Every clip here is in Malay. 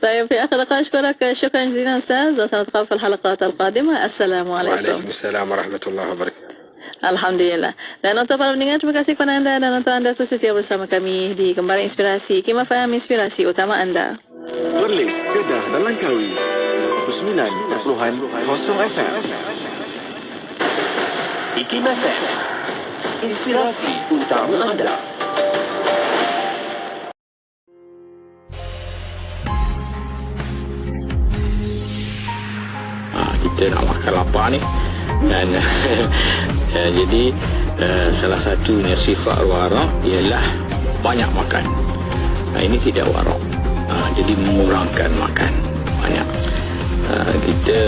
طيب في آخر لقاء أشكرك شكرا جزيلا أستاذ، وسنتقابل في الحلقات القادمة. السلام عليكم. وعليكم السلام ورحمة الله وبركاته. Alhamdulillah. Dan untuk para pendengar, terima kasih kepada anda dan untuk anda terus setia bersama kami di Kembara Inspirasi, Hikmah Faham Inspirasi Utama Anda. Perlis, Kedah dan Langkawi 89.0 FM. Hikmah FM, inspirasi utama anda. Kita nak makan lapar ni dan jadi salah satunya sifat warak ialah banyak makan. Ini tidak warak, jadi mengurangkan makan banyak. Kita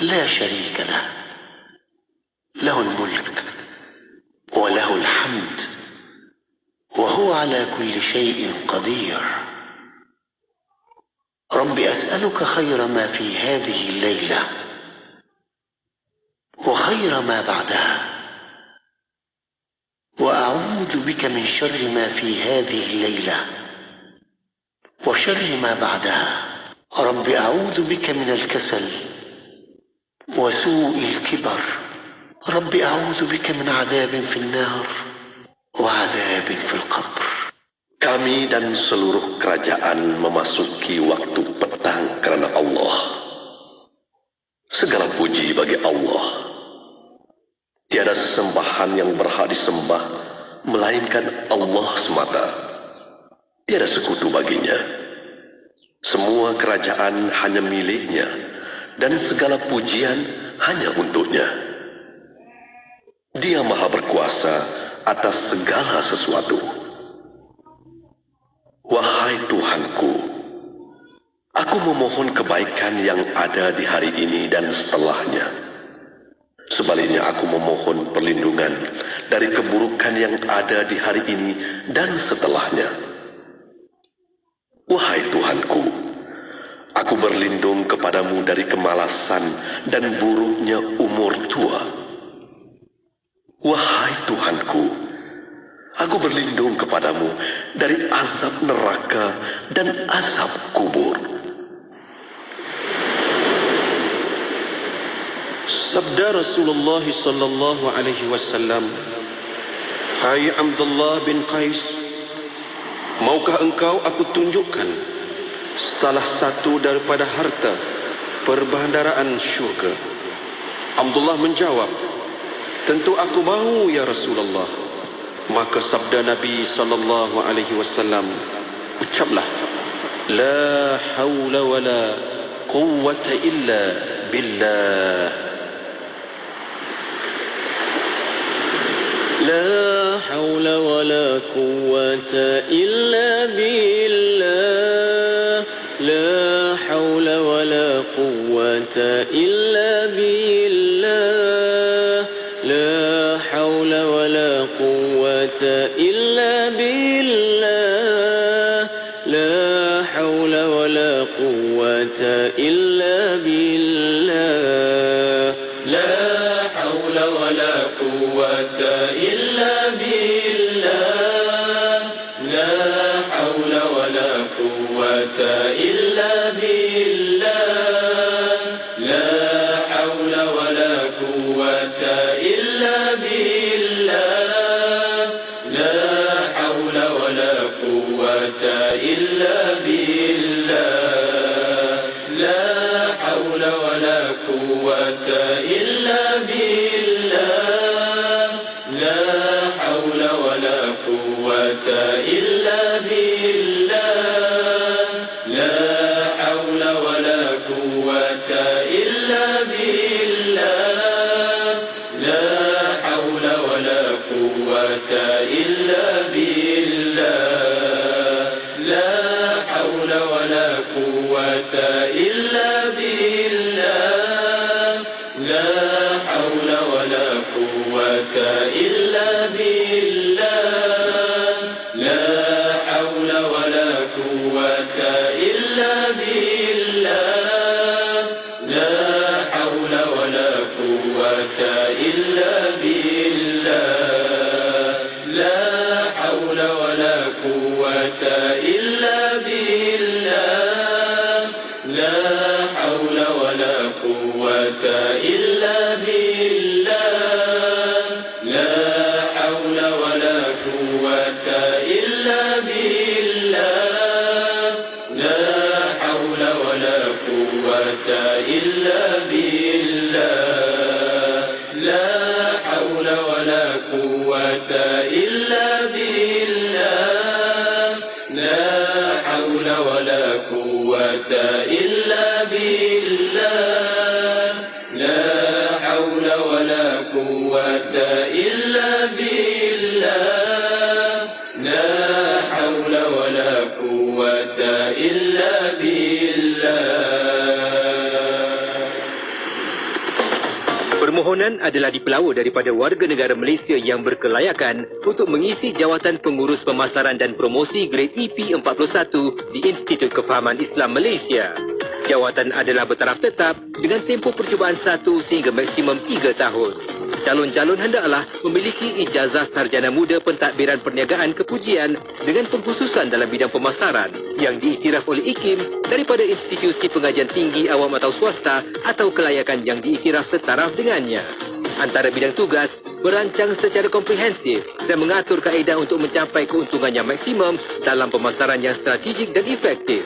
لا شريك له، له الملك وله الحمد وهو على كل شيء قدير. رب أسألك خير ما في هذه الليلة وخير ما بعدها، وأعوذ بك من شر ما في هذه الليلة وشر ما بعدها. رب أعوذ بك من الكسل وسوء الكبر. رب أعوذ بك من عذاب في النار وعذاب في القبر. Kami dan seluruh kerajaan memasuki waktu petang kerana Allah. Segala puji bagi Allah. Tiada sesembahan yang berhak disembah melainkan Allah semata. Tiada sekutu baginya. Semua kerajaan hanya miliknya dan segala pujian hanya untuknya. Dia maha berkuasa atas segala sesuatu. Wahai Tuhanku, aku memohon kebaikan yang ada di hari ini dan setelahnya. Sebaliknya aku memohon perlindungan dari keburukan yang ada di hari ini dan setelahnya. Wahai Tuhanku, aku berlindung kepadamu dari kemalasan dan buruknya umur tua. Wahai Tuhanku, aku berlindung kepadamu dari azab neraka dan azab kubur. Sabda Rasulullah sallallahu alaihi wasallam, Hai Abdullah bin Qais, maukah engkau aku tunjukkan salah satu daripada harta perbendaharaan syurga? Abdullah menjawab, tentu aku mahu ya Rasulullah. Maka sabda Nabi sallallahu alaihi wasallam, ucaplah, la haula wala quwwata illa billah. لا حول ولا قوة إلا بالله. لا حول ولا قوة إلا بالله. لا حول ولا قوة إلا بالله. لا حول ولا قوة إلا بالله. لا حول ولا قوة إلا بالله. لا حول ولا قوة إلا بالله. لا حول ولا قوة إلا بالله. لا حول ولا قوة إلا بالله. لا حول ولا قوة إلا بالله. لا حول ولا قوة إلا بالله. قوة إلا بالله لا حول ولا قوة إلا بالله لا حول ولا قوة إلا بالله لا حول ولا قوة إلا بالله لا حول ولا قوة إلا بالله لا حول ولا قوة إلا بالله لا حول ولا قوة إلا بالله لا حول ولا قوة إلا بالله لا حول ولا قوة إلا بالله لا حول ولا قوة إلا بالله لا حول ولا قوة إلا بالله لا حول ولا قوة إلا بالله. Permohonan adalah dipelawa daripada warga negara Malaysia yang berkelayakan untuk mengisi jawatan pengurus pemasaran dan promosi grade EP41 di Institut Kefahaman Islam Malaysia. Jawatan adalah bertaraf tetap dengan tempoh percubaan 1 sehingga maksimum 3 tahun. Calon-calon hendaklah memiliki ijazah sarjana muda pentadbiran perniagaan kepujian dengan pengkhususan dalam bidang pemasaran yang diiktiraf oleh IKIM daripada institusi pengajian tinggi awam atau swasta atau kelayakan yang diiktiraf setaraf dengannya. Antara bidang tugas, merancang secara komprehensif dan mengatur kaedah untuk mencapai keuntungan yang maksimum dalam pemasaran yang strategik dan efektif.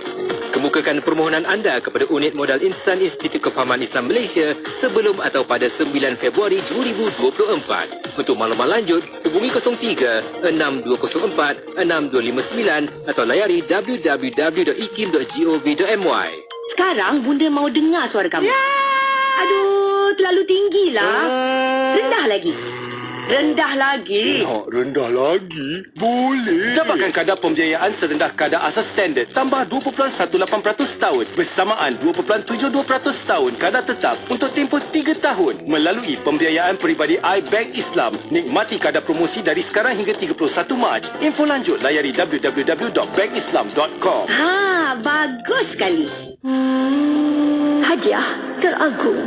Kemukakan permohonan anda kepada Unit Modal Insan Institut Kefahaman Islam Malaysia sebelum atau pada 9 Februari 2024. Untuk maklumat lanjut, hubungi 03 6204 6259 atau layari www.ikim.gov.my. Sekarang bunda mau dengar suara kamu. Aduh, terlalu tinggilah. Rendah lagi. Rendah lagi. Nak rendah lagi? Boleh. Dapatkan kadar pembiayaan serendah kadar asas standard tambah 2.18% tahun bersamaan 2.72% tahun kadar tetap untuk tempoh 3 tahun melalui pembiayaan peribadi iBank Islam. Nikmati kadar promosi dari sekarang hingga 31 Mac. Info lanjut layari www.bankislam.com. Ha, bagus sekali. Hadiah teragung.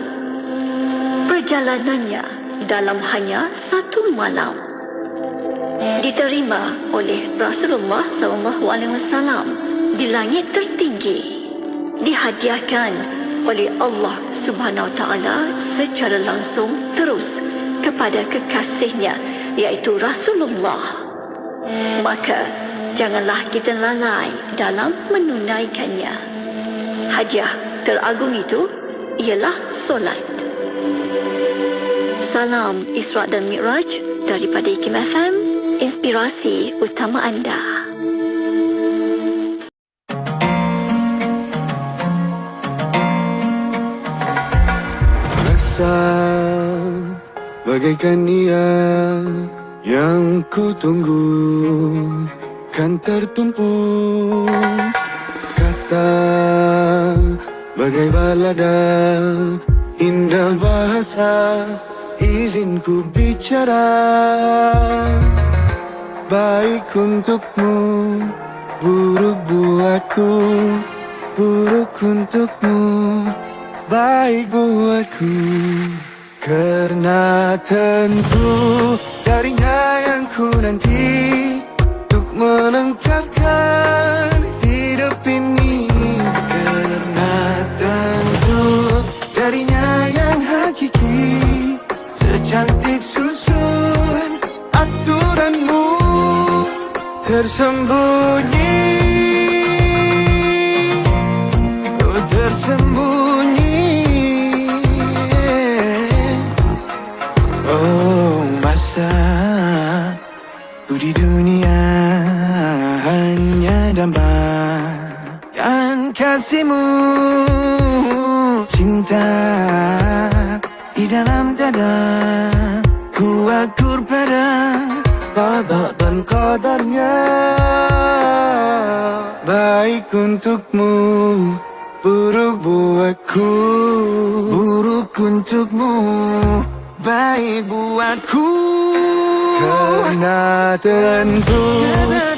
Perjalanannya dalam hanya 1 malam. Diterima oleh Rasulullah SAW di langit tertinggi. Dihadiahkan oleh Allah Subhanahu Wa Taala secara langsung terus kepada kekasihnya iaitu Rasulullah. Maka janganlah kita lalai dalam menunaikannya. Hadiah teragung itu ialah solat. Salam Isra' dan Mi'raj daripada IKIM FM, inspirasi utama anda. Rasa bagaikan ia yang ku tunggu kan tertumpuk. Kata bagai balada, indah bahasa, izinku bicara. Baik untukmu, buruk buatku. Buruk untukmu, baik buatku. Karena tentu darinya yang ku nanti untuk melengkapkan hidup ini. Karena tentu darinya yang hakiki, secantik susun aturanmu tersembunyi, oh tersembunyi. Oh masa ku di dunia hanya dambaan dan kasihmu, cinta di dalam dada, ku akur pada qada dan qadarnya. baik untukmu, buruk buatku. Buruk untukmu, baik buatku. Karena tentu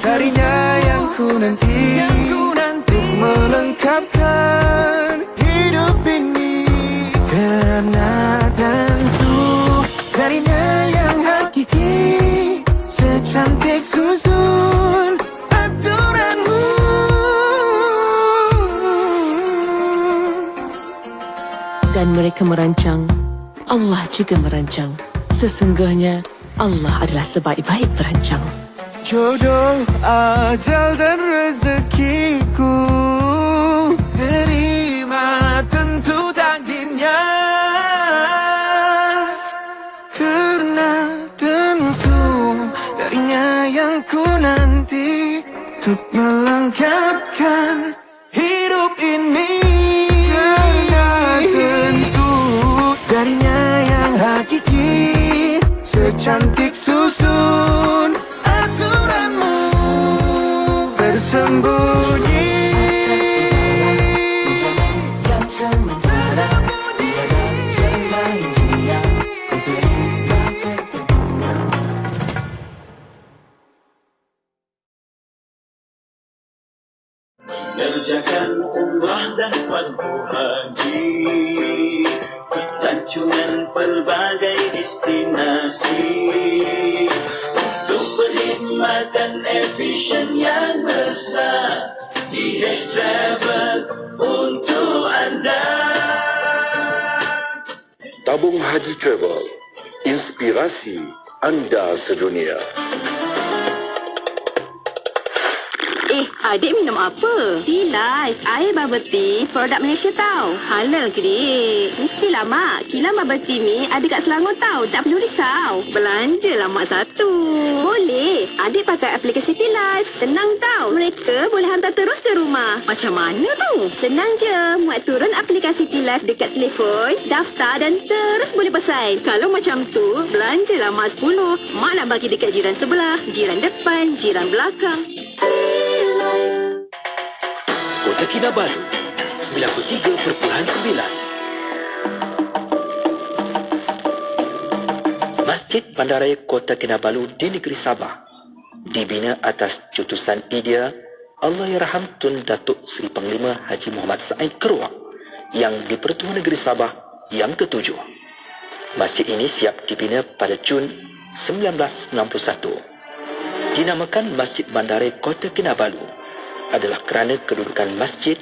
darinya yang ku nanti, untuk melengkapkan hidup ini. Karena tentu darinya yang hakiki, secantik susun aturanmu. Dan mereka merancang, Allah juga merancang. Sesungguhnya Allah adalah sebaik-baik perancang. Jodoh, ajal dan rezekiku, terima tentu takdirnya. Karena tentu darinya yang ku nanti, untuk melengkapkan hidup ini. Karena tentu darinya yang hakiki, secantik susun aturanmu bersembunyi. Yang sementara tiada selain dia, ku terima keteguhanmu. Mengerjakan umrah dan fardu haji, ketancuran pelbagai destinasi, untuk berkhidmat dan efisien yang besar. DH Travel untuk anda. Tabung Haji Travel, inspirasi anda sedunia. Adik minum apa? Tea Life, air bubble tea, produk Malaysia tau. Halal ke dik? Mestilah mak. Kilang bubble tea ni ada kat Selangor tau. Tak perlu risau. Belanjalah mak satu. Boleh. Adik pakai aplikasi Tea Life. Senang tau. Mereka boleh hantar terus ke rumah. Macam mana tu? Senang je. Muat turun aplikasi Tea Life dekat telefon, daftar dan terus boleh pesan. Kalau macam tu, belanjalah mak 10. Mak nak bagi dekat jiran sebelah, jiran depan, jiran belakang. Kota Kinabalu 93.9. Masjid Bandaraya Kota Kinabalu di negeri Sabah dibina atas cetusan idea Allahyarham Tun Datuk Seri Panglima Haji Muhammad Said Keruak yang di-Pertuan Negeri Sabah yang ke-7. Masjid ini siap dibina pada Jun 1961. Dinamakan Masjid Bandaraya Kota Kinabalu adalah kerana kedudukan masjid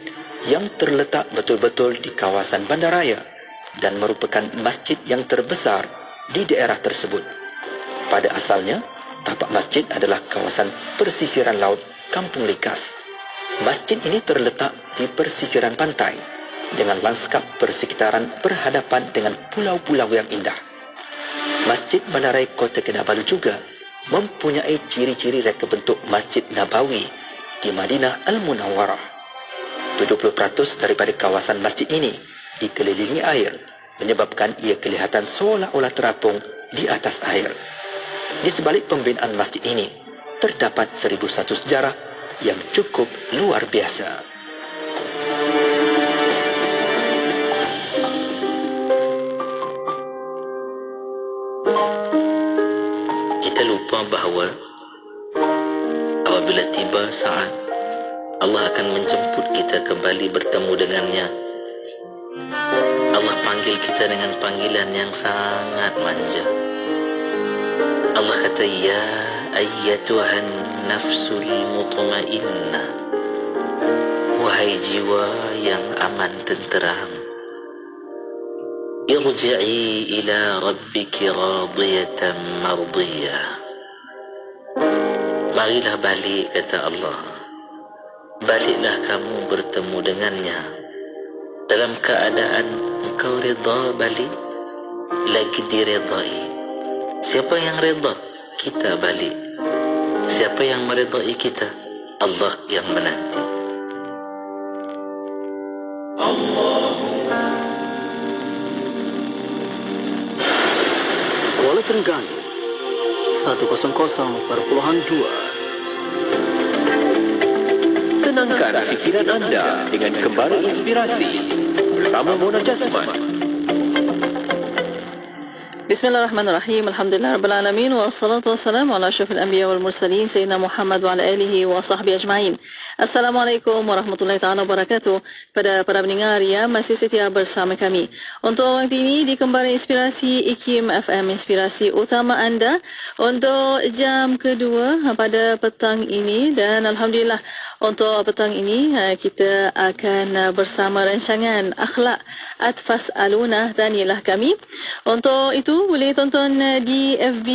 yang terletak betul-betul di kawasan bandaraya dan merupakan masjid yang terbesar di daerah tersebut. Pada asalnya, tapak masjid adalah kawasan persisiran laut Kampung Likas. Masjid ini terletak di persisiran pantai dengan lanskap persekitaran berhadapan dengan pulau-pulau yang indah. Masjid Bandaraya Kota Kinabalu juga mempunyai ciri-ciri reka bentuk Masjid Nabawi di Madinah Al-Munawwarah. 70% daripada kawasan masjid ini dikelilingi air, menyebabkan ia kelihatan seolah-olah terapung di atas air. Di sebalik pembinaan masjid ini, terdapat 1001 sejarah yang cukup luar biasa. Kita lupa bahawa apabila tiba saat Allah akan menjemput kita kembali bertemu dengannya, Allah panggil kita dengan panggilan yang sangat manja. Allah kata, ya ayyatuhan nafsul mutmainnah, wahai jiwa yang aman tenteram, irji'i ila rabbiki radiyatan mardiyah. Marilah balik, kata Allah. Baliklah kamu bertemu dengannya dalam keadaan engkau reda balik, lagi diredai. Siapa yang reda? Kita balik. Siapa yang meredai kita? Allah yang menanti. Kuala Terengganu 100.2. Tenangkan fikiran anda dengan Kembara Inspirasi bersama Mona Jasman. Bismillahirrahmanirrahim. Alhamdulillahirabbil wassalatu wassalamu ala asyrafil anbiya wal mursalin sayyidina Muhammad wa ala alihi wa sahbihi ajmain. Assalamualaikum warahmatullahi taala wabarakatuh. Pada para pendengar yang masih setia bersama kami. Untuk waktu ini di Kembara Inspirasi IKIM FM, inspirasi utama anda untuk jam kedua pada petang ini, dan alhamdulillah untuk petang ini kita akan bersama rancangan Akhlak Atfas Aluna, dan ialah kami. Untuk itu boleh tonton di FB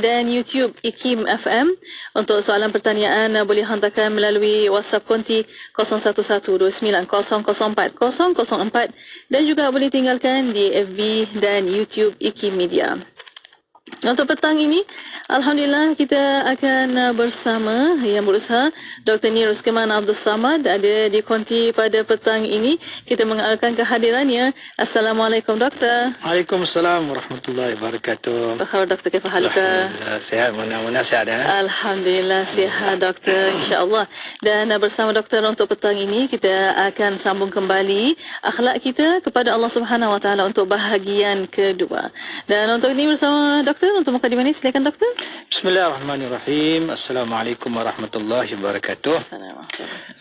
dan YouTube IKIM FM. Untuk soalan pertanyaan boleh hantarkan melalui WhatsApp konti 0112900404 dan juga boleh tinggalkan di FB dan YouTube IKIM Media. Untuk petang ini, alhamdulillah kita akan bersama yang berusaha Dr. Nirus Keman Abdul Samad ada di konti pada petang ini. Kita mengenalkan kehadirannya. Assalamualaikum Doktor. Waalaikumsalam warahmatullahi wabarakatuh. Apa khabar Doktor? Kaifa haluka? Alhamdulillah sihat, mana-mana sihat ya. Alhamdulillah sihat Doktor, insya-Allah. Dan bersama Doktor untuk petang ini kita akan sambung kembali akhlak kita kepada Allah Subhanahu Wa Taala untuk bahagian kedua. Dan untuk ini bersama Doktor untuk mukadimah ini, silakan Doktor. Bismillahirrahmanirrahim. Assalamualaikum warahmatullahi wabarakatuh.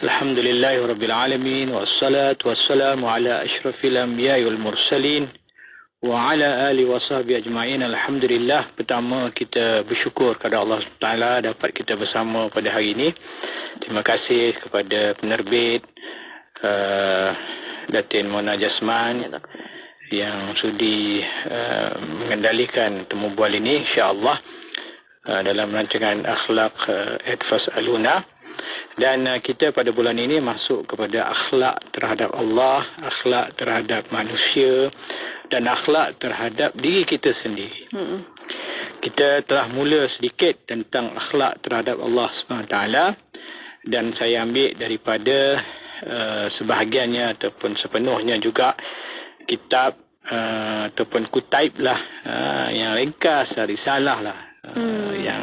Alhamdulillahirabbil alamin wassalatu wassalamu ala asyrafil anbiya'i wal mursalin wa ala alihi washabihi ajma'in. Alhamdulillah, pertama kita bersyukur kepada Allah Taala dapat kita bersama pada hari ini. Terima kasih kepada penerbit Datin Mona Jasman yang sudi mengendalikan temu bual ini, insya-Allah dalam rancangan Akhlak Atfas Aluna. Dan kita pada bulan ini masuk kepada akhlak terhadap Allah, akhlak terhadap manusia dan akhlak terhadap diri kita sendiri. Kita telah mula sedikit tentang akhlak terhadap Allah SWT, dan saya ambil daripada sebahagiannya ataupun sepenuhnya juga kitab ataupun kutaib lah, yang ringkas, risalah lah, yang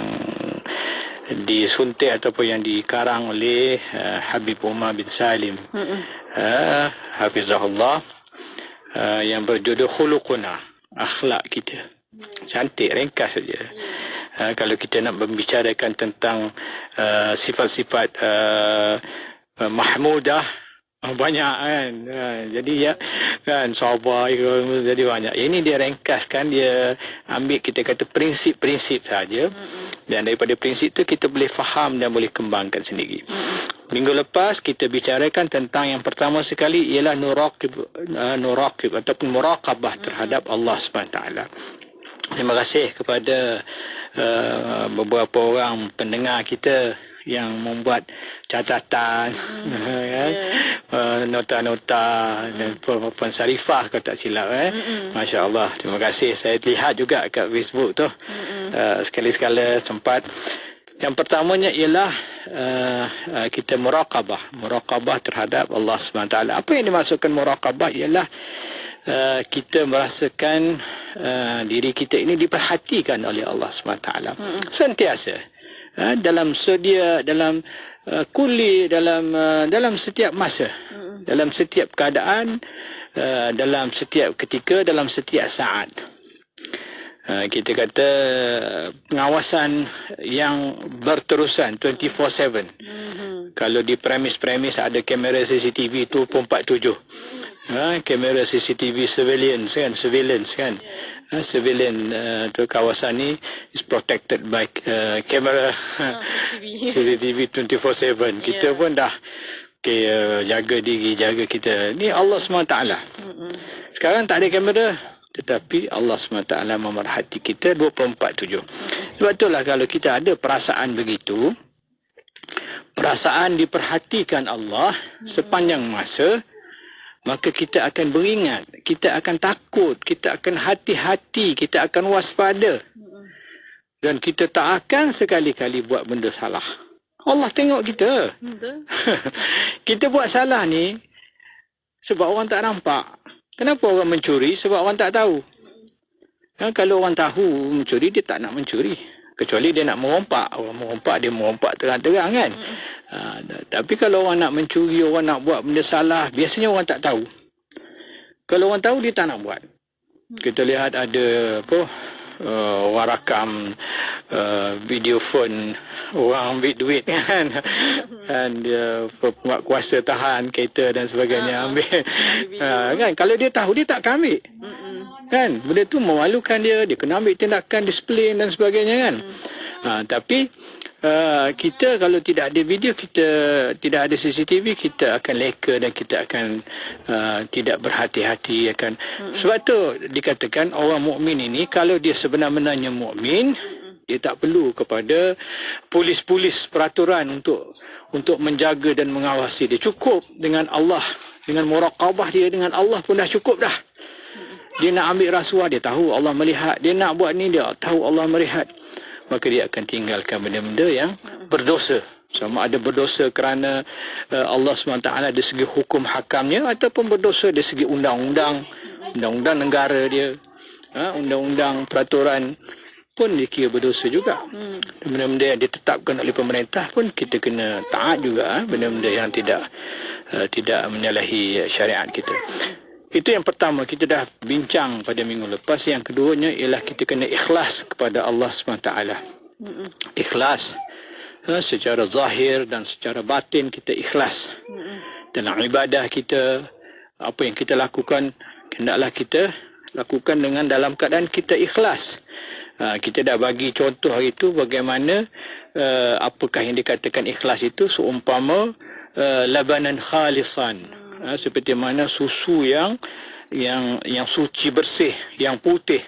disuntik ataupun yang dikarang oleh Habib Umar bin Salim Hafizahullah, yang berjudul Khuluquna, akhlak kita. Cantik, ringkas saja. Kalau kita nak membicarakan tentang sifat-sifat mahmudah, banyak kan, jadi ya kan, sabar jadi banyak. Ini dia ringkaskan, dia ambil kita kata prinsip-prinsip saja, dan daripada prinsip tu kita boleh faham dan boleh kembangkan sendiri. Minggu lepas kita bicarakan tentang yang pertama sekali ialah nuraqib ataupun muraqabah terhadap Allah SWT. Terima kasih kepada beberapa orang pendengar kita yang membuat catatan, nota-nota dan pensarifah kalau tak silap. Masya Allah, terima kasih. Saya lihat juga kat Facebook tu, sekali-sekala sempat. Yang pertamanya ialah kita muraqabah terhadap Allah SWT. Apa yang dimaksudkan muraqabah ialah kita merasakan diri kita ini diperhatikan oleh Allah SWT sentiasa, dalam sedia, dalam kuli, dalam setiap masa, dalam setiap keadaan, dalam setiap ketika, dalam setiap saat. Kita kata pengawasan yang berterusan 24/7. Kalau di premis-premis ada kamera CCTV 24/7. Kamera CCTV surveillance kan. Civilian tu kawasan ni is protected by camera CCTV 24/7. Kita pun dah jaga diri, jaga kita. Ni Allah SWT. Sekarang tak ada kamera, tetapi Allah SWT memerhati kita 24/7. Sebab itulah kalau kita ada perasaan begitu, perasaan diperhatikan Allah sepanjang masa, maka kita akan beringat, kita akan takut, kita akan hati-hati, kita akan waspada. Dan kita tak akan sekali-kali buat benda salah. Allah tengok kita. Kita buat salah ni sebab orang tak nampak. Kenapa orang mencuri? Sebab orang tak tahu. Kalau orang tahu mencuri, dia tak nak mencuri. Kecuali dia nak merompak. Orang merompak, dia merompak terang-terang kan. Tapi kalau orang nak mencuri, orang nak buat benda salah, biasanya orang tak tahu. Kalau orang tahu, dia tak nak buat. Kita lihat ada orang rakam video phone orang ambil duit kan, dan dia buat kuasa tahan kereta dan sebagainya, ambil kan. Kalau dia tahu, dia tak akan ambil kan. Benda tu memalukan dia kena ambil tindakan disiplin dan sebagainya kan. Tapi kita kalau tidak ada video, kita tidak ada CCTV, kita akan leka dan kita akan tidak berhati-hati akan. Sebab tu dikatakan orang mukmin ini, kalau dia sebenar-benarnya mukmin, dia tak perlu kepada polis-polis peraturan untuk menjaga dan mengawasi dia. Cukup dengan Allah, dengan muraqabah dia dengan Allah pun dah cukup dah. Dia nak ambil rasuah, dia tahu Allah melihat. Dia nak buat ni, dia tahu Allah melihat. Maka dia akan tinggalkan benda-benda yang berdosa. Sama ada berdosa kerana Allah SWT dari segi hukum hakamnya, ataupun berdosa dari segi undang-undang negara dia, undang-undang peraturan pun dikira berdosa juga. Benda-benda yang ditetapkan oleh pemerintah pun kita kena taat juga, benda-benda yang tidak menyalahi syariat kita. Itu yang pertama, kita dah bincang pada minggu lepas. Yang keduanya ialah kita kena ikhlas kepada Allah SWT. Ikhlas secara zahir dan secara batin, kita ikhlas dalam ibadah kita. Apa yang kita lakukan, hendaklah kita lakukan dengan dalam keadaan kita ikhlas. Kita dah bagi contoh hari itu bagaimana apakah yang dikatakan ikhlas itu. Seumpama labanan khalisan, seperti mana susu yang suci, bersih, yang putih,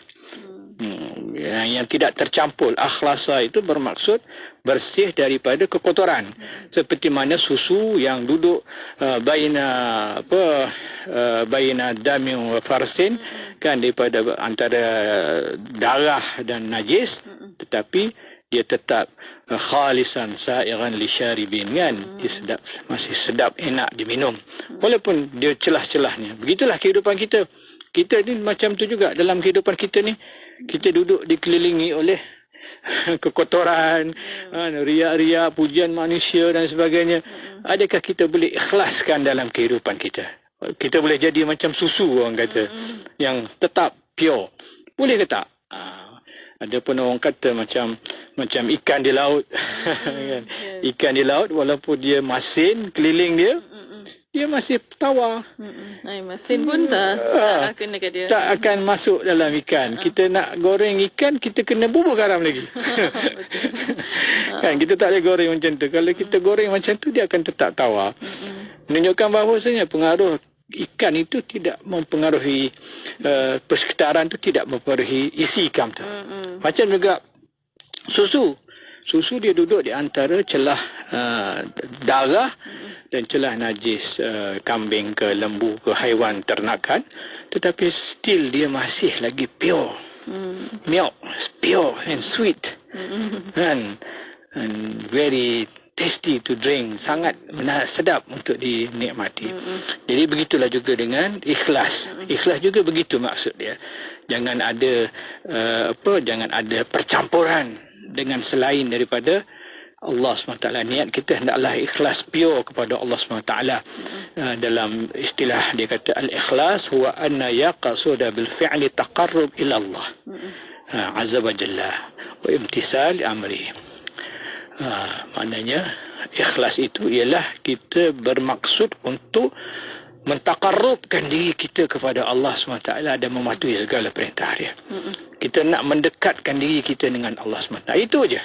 yang tidak tercampur. Akhlasa itu bermaksud bersih daripada kekotoran, seperti mana susu yang duduk baina dami wa farsin kan, daripada antara darah dan najis, tetapi dia tetap khalisan sa'iran li syaribin kan. Dia sedap, masih sedap, enak diminum walaupun dia celah-celahnya. Begitulah kehidupan kita. Kita ni macam tu juga dalam kehidupan kita ni. Kita duduk dikelilingi oleh kekotoran, riak-riak, pujian manusia dan sebagainya. Adakah kita boleh ikhlaskan dalam kehidupan kita? Kita boleh jadi macam susu, orang kata, yang tetap pure. Boleh ke tak? Ada pun orang kata macam ikan di laut. Ikan di laut, walaupun dia masin keliling dia masih tawar. Masin pun tak akan dekat dia. Tak akan masuk dalam ikan. Kita nak goreng ikan, kita kena bubur garam lagi. Kan, kita tak boleh goreng macam tu. Kalau kita goreng macam tu, dia akan tetap tawar. Menunjukkan bahawasanya pengaruh ikan itu tidak mempengaruhi persekitaran tu, tidak mempengaruhi isi ikan tu. Macam juga susu dia duduk di antara celah darah dan celah najis kambing ke lembu ke haiwan ternakan, tetapi still dia masih lagi pure. Milk pure and sweet and very tasty to drink, sangat sedap untuk dinikmati. Jadi begitulah juga dengan ikhlas. Ikhlas juga begitu maksud dia. Jangan ada jangan ada percampuran dengan selain daripada Allah SWT. Niat kita hendaklah ikhlas pure kepada Allah SWT. Dalam istilah dia kata al-ikhlas huwa anna yaqsuda bil fi'li taqarrub ila Allah azza wa jalla wa imtisal amri. Maknanya ikhlas itu ialah kita bermaksud untuk mentaqarrubkan diri kita kepada Allah SWT dan mematuhi segala perintah dia. Kita nak mendekatkan diri kita dengan Allah SWT. Itu aja.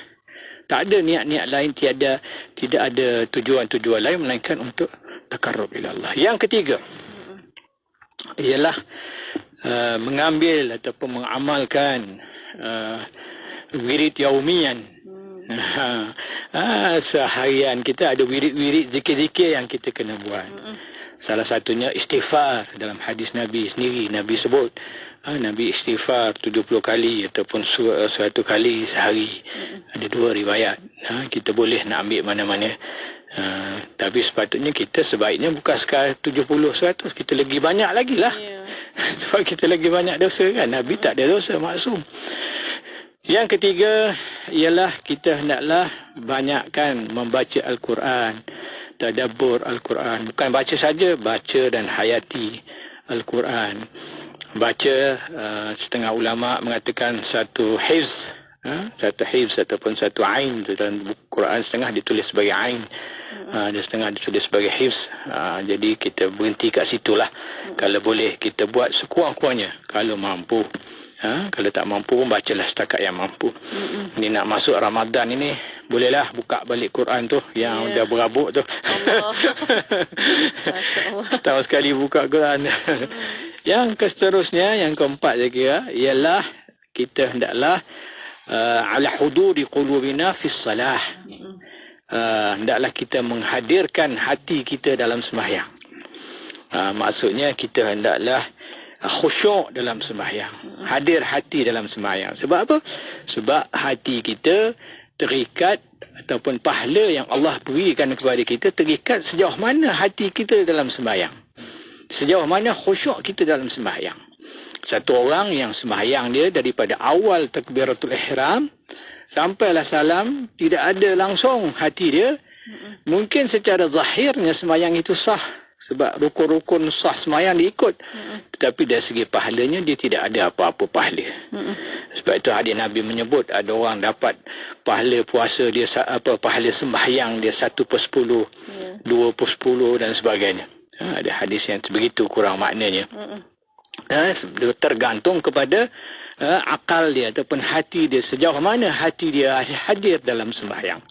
Tak ada niat-niat lain, tidak ada tujuan-tujuan lain melainkan untuk taqarrub ila Allah. Yang ketiga ialah mengambil ataupun mengamalkan wirid yaumiyan. Seharian kita ada wirid-wirid zikir-zikir yang kita kena buat. Salah satunya istighfar. Dalam hadis Nabi sendiri, Nabi sebut Nabi istighfar 70 kali ataupun 100 kali sehari. Ada dua riwayat. Kita boleh nak ambil mana-mana. Tapi sepatutnya kita sebaiknya bukan sekadar 70-100, kita lagi banyak lagi lah. Sebab kita lagi banyak dosa kan. Nabi tak ada dosa, maksum. Yang ketiga ialah kita hendaklah banyakkan membaca Al-Quran, tadabbur Al-Quran. Bukan baca saja, baca dan hayati Al-Quran. Baca, setengah ulama mengatakan satu hifz, satu hifz ataupun satu ain dalam buku Quran, setengah ditulis sebagai ain, dan setengah ditulis sebagai hifz. Jadi kita berhenti kat situlah. Kalau boleh kita buat sekurang-kurangnya kalau mampu. Kalau tak mampu pun bacalah setakat yang mampu. Ni nak masuk Ramadan ini, bolehlah buka balik Quran tu yang dah berabuk tu. Setahun sekali buka Quran. Yang seterusnya, yang keempat saya kira, ialah kita hendaklah ala huduri qulubina fi salah. Hendaklah kita menghadirkan hati kita dalam sembahyang. Maksudnya kita hendaklah khusyuk dalam sembahyang, hadir hati dalam sembahyang. Sebab apa? Sebab hati kita terikat, ataupun pahala yang Allah berikan kepada kita terikat sejauh mana hati kita dalam sembahyang, sejauh mana khusyuk kita dalam sembahyang. Satu orang yang sembahyang dia daripada awal takbiratul ihram sampailah salam, tidak ada langsung hati dia, mungkin secara zahirnya sembahyang itu sah, sebab rukun-rukun sah sembahyang diikut, tetapi dari segi pahalanya dia tidak ada apa-apa pahala. Sebab itu hadis Nabi menyebut ada orang dapat pahala puasa dia, pahala sembahyang dia 1/10, 2/10 dan sebagainya. Ada hadis yang begitu kurang maknanya. Tergantung kepada akal dia ataupun hati dia, sejauh mana hati dia hadir dalam sembahyang.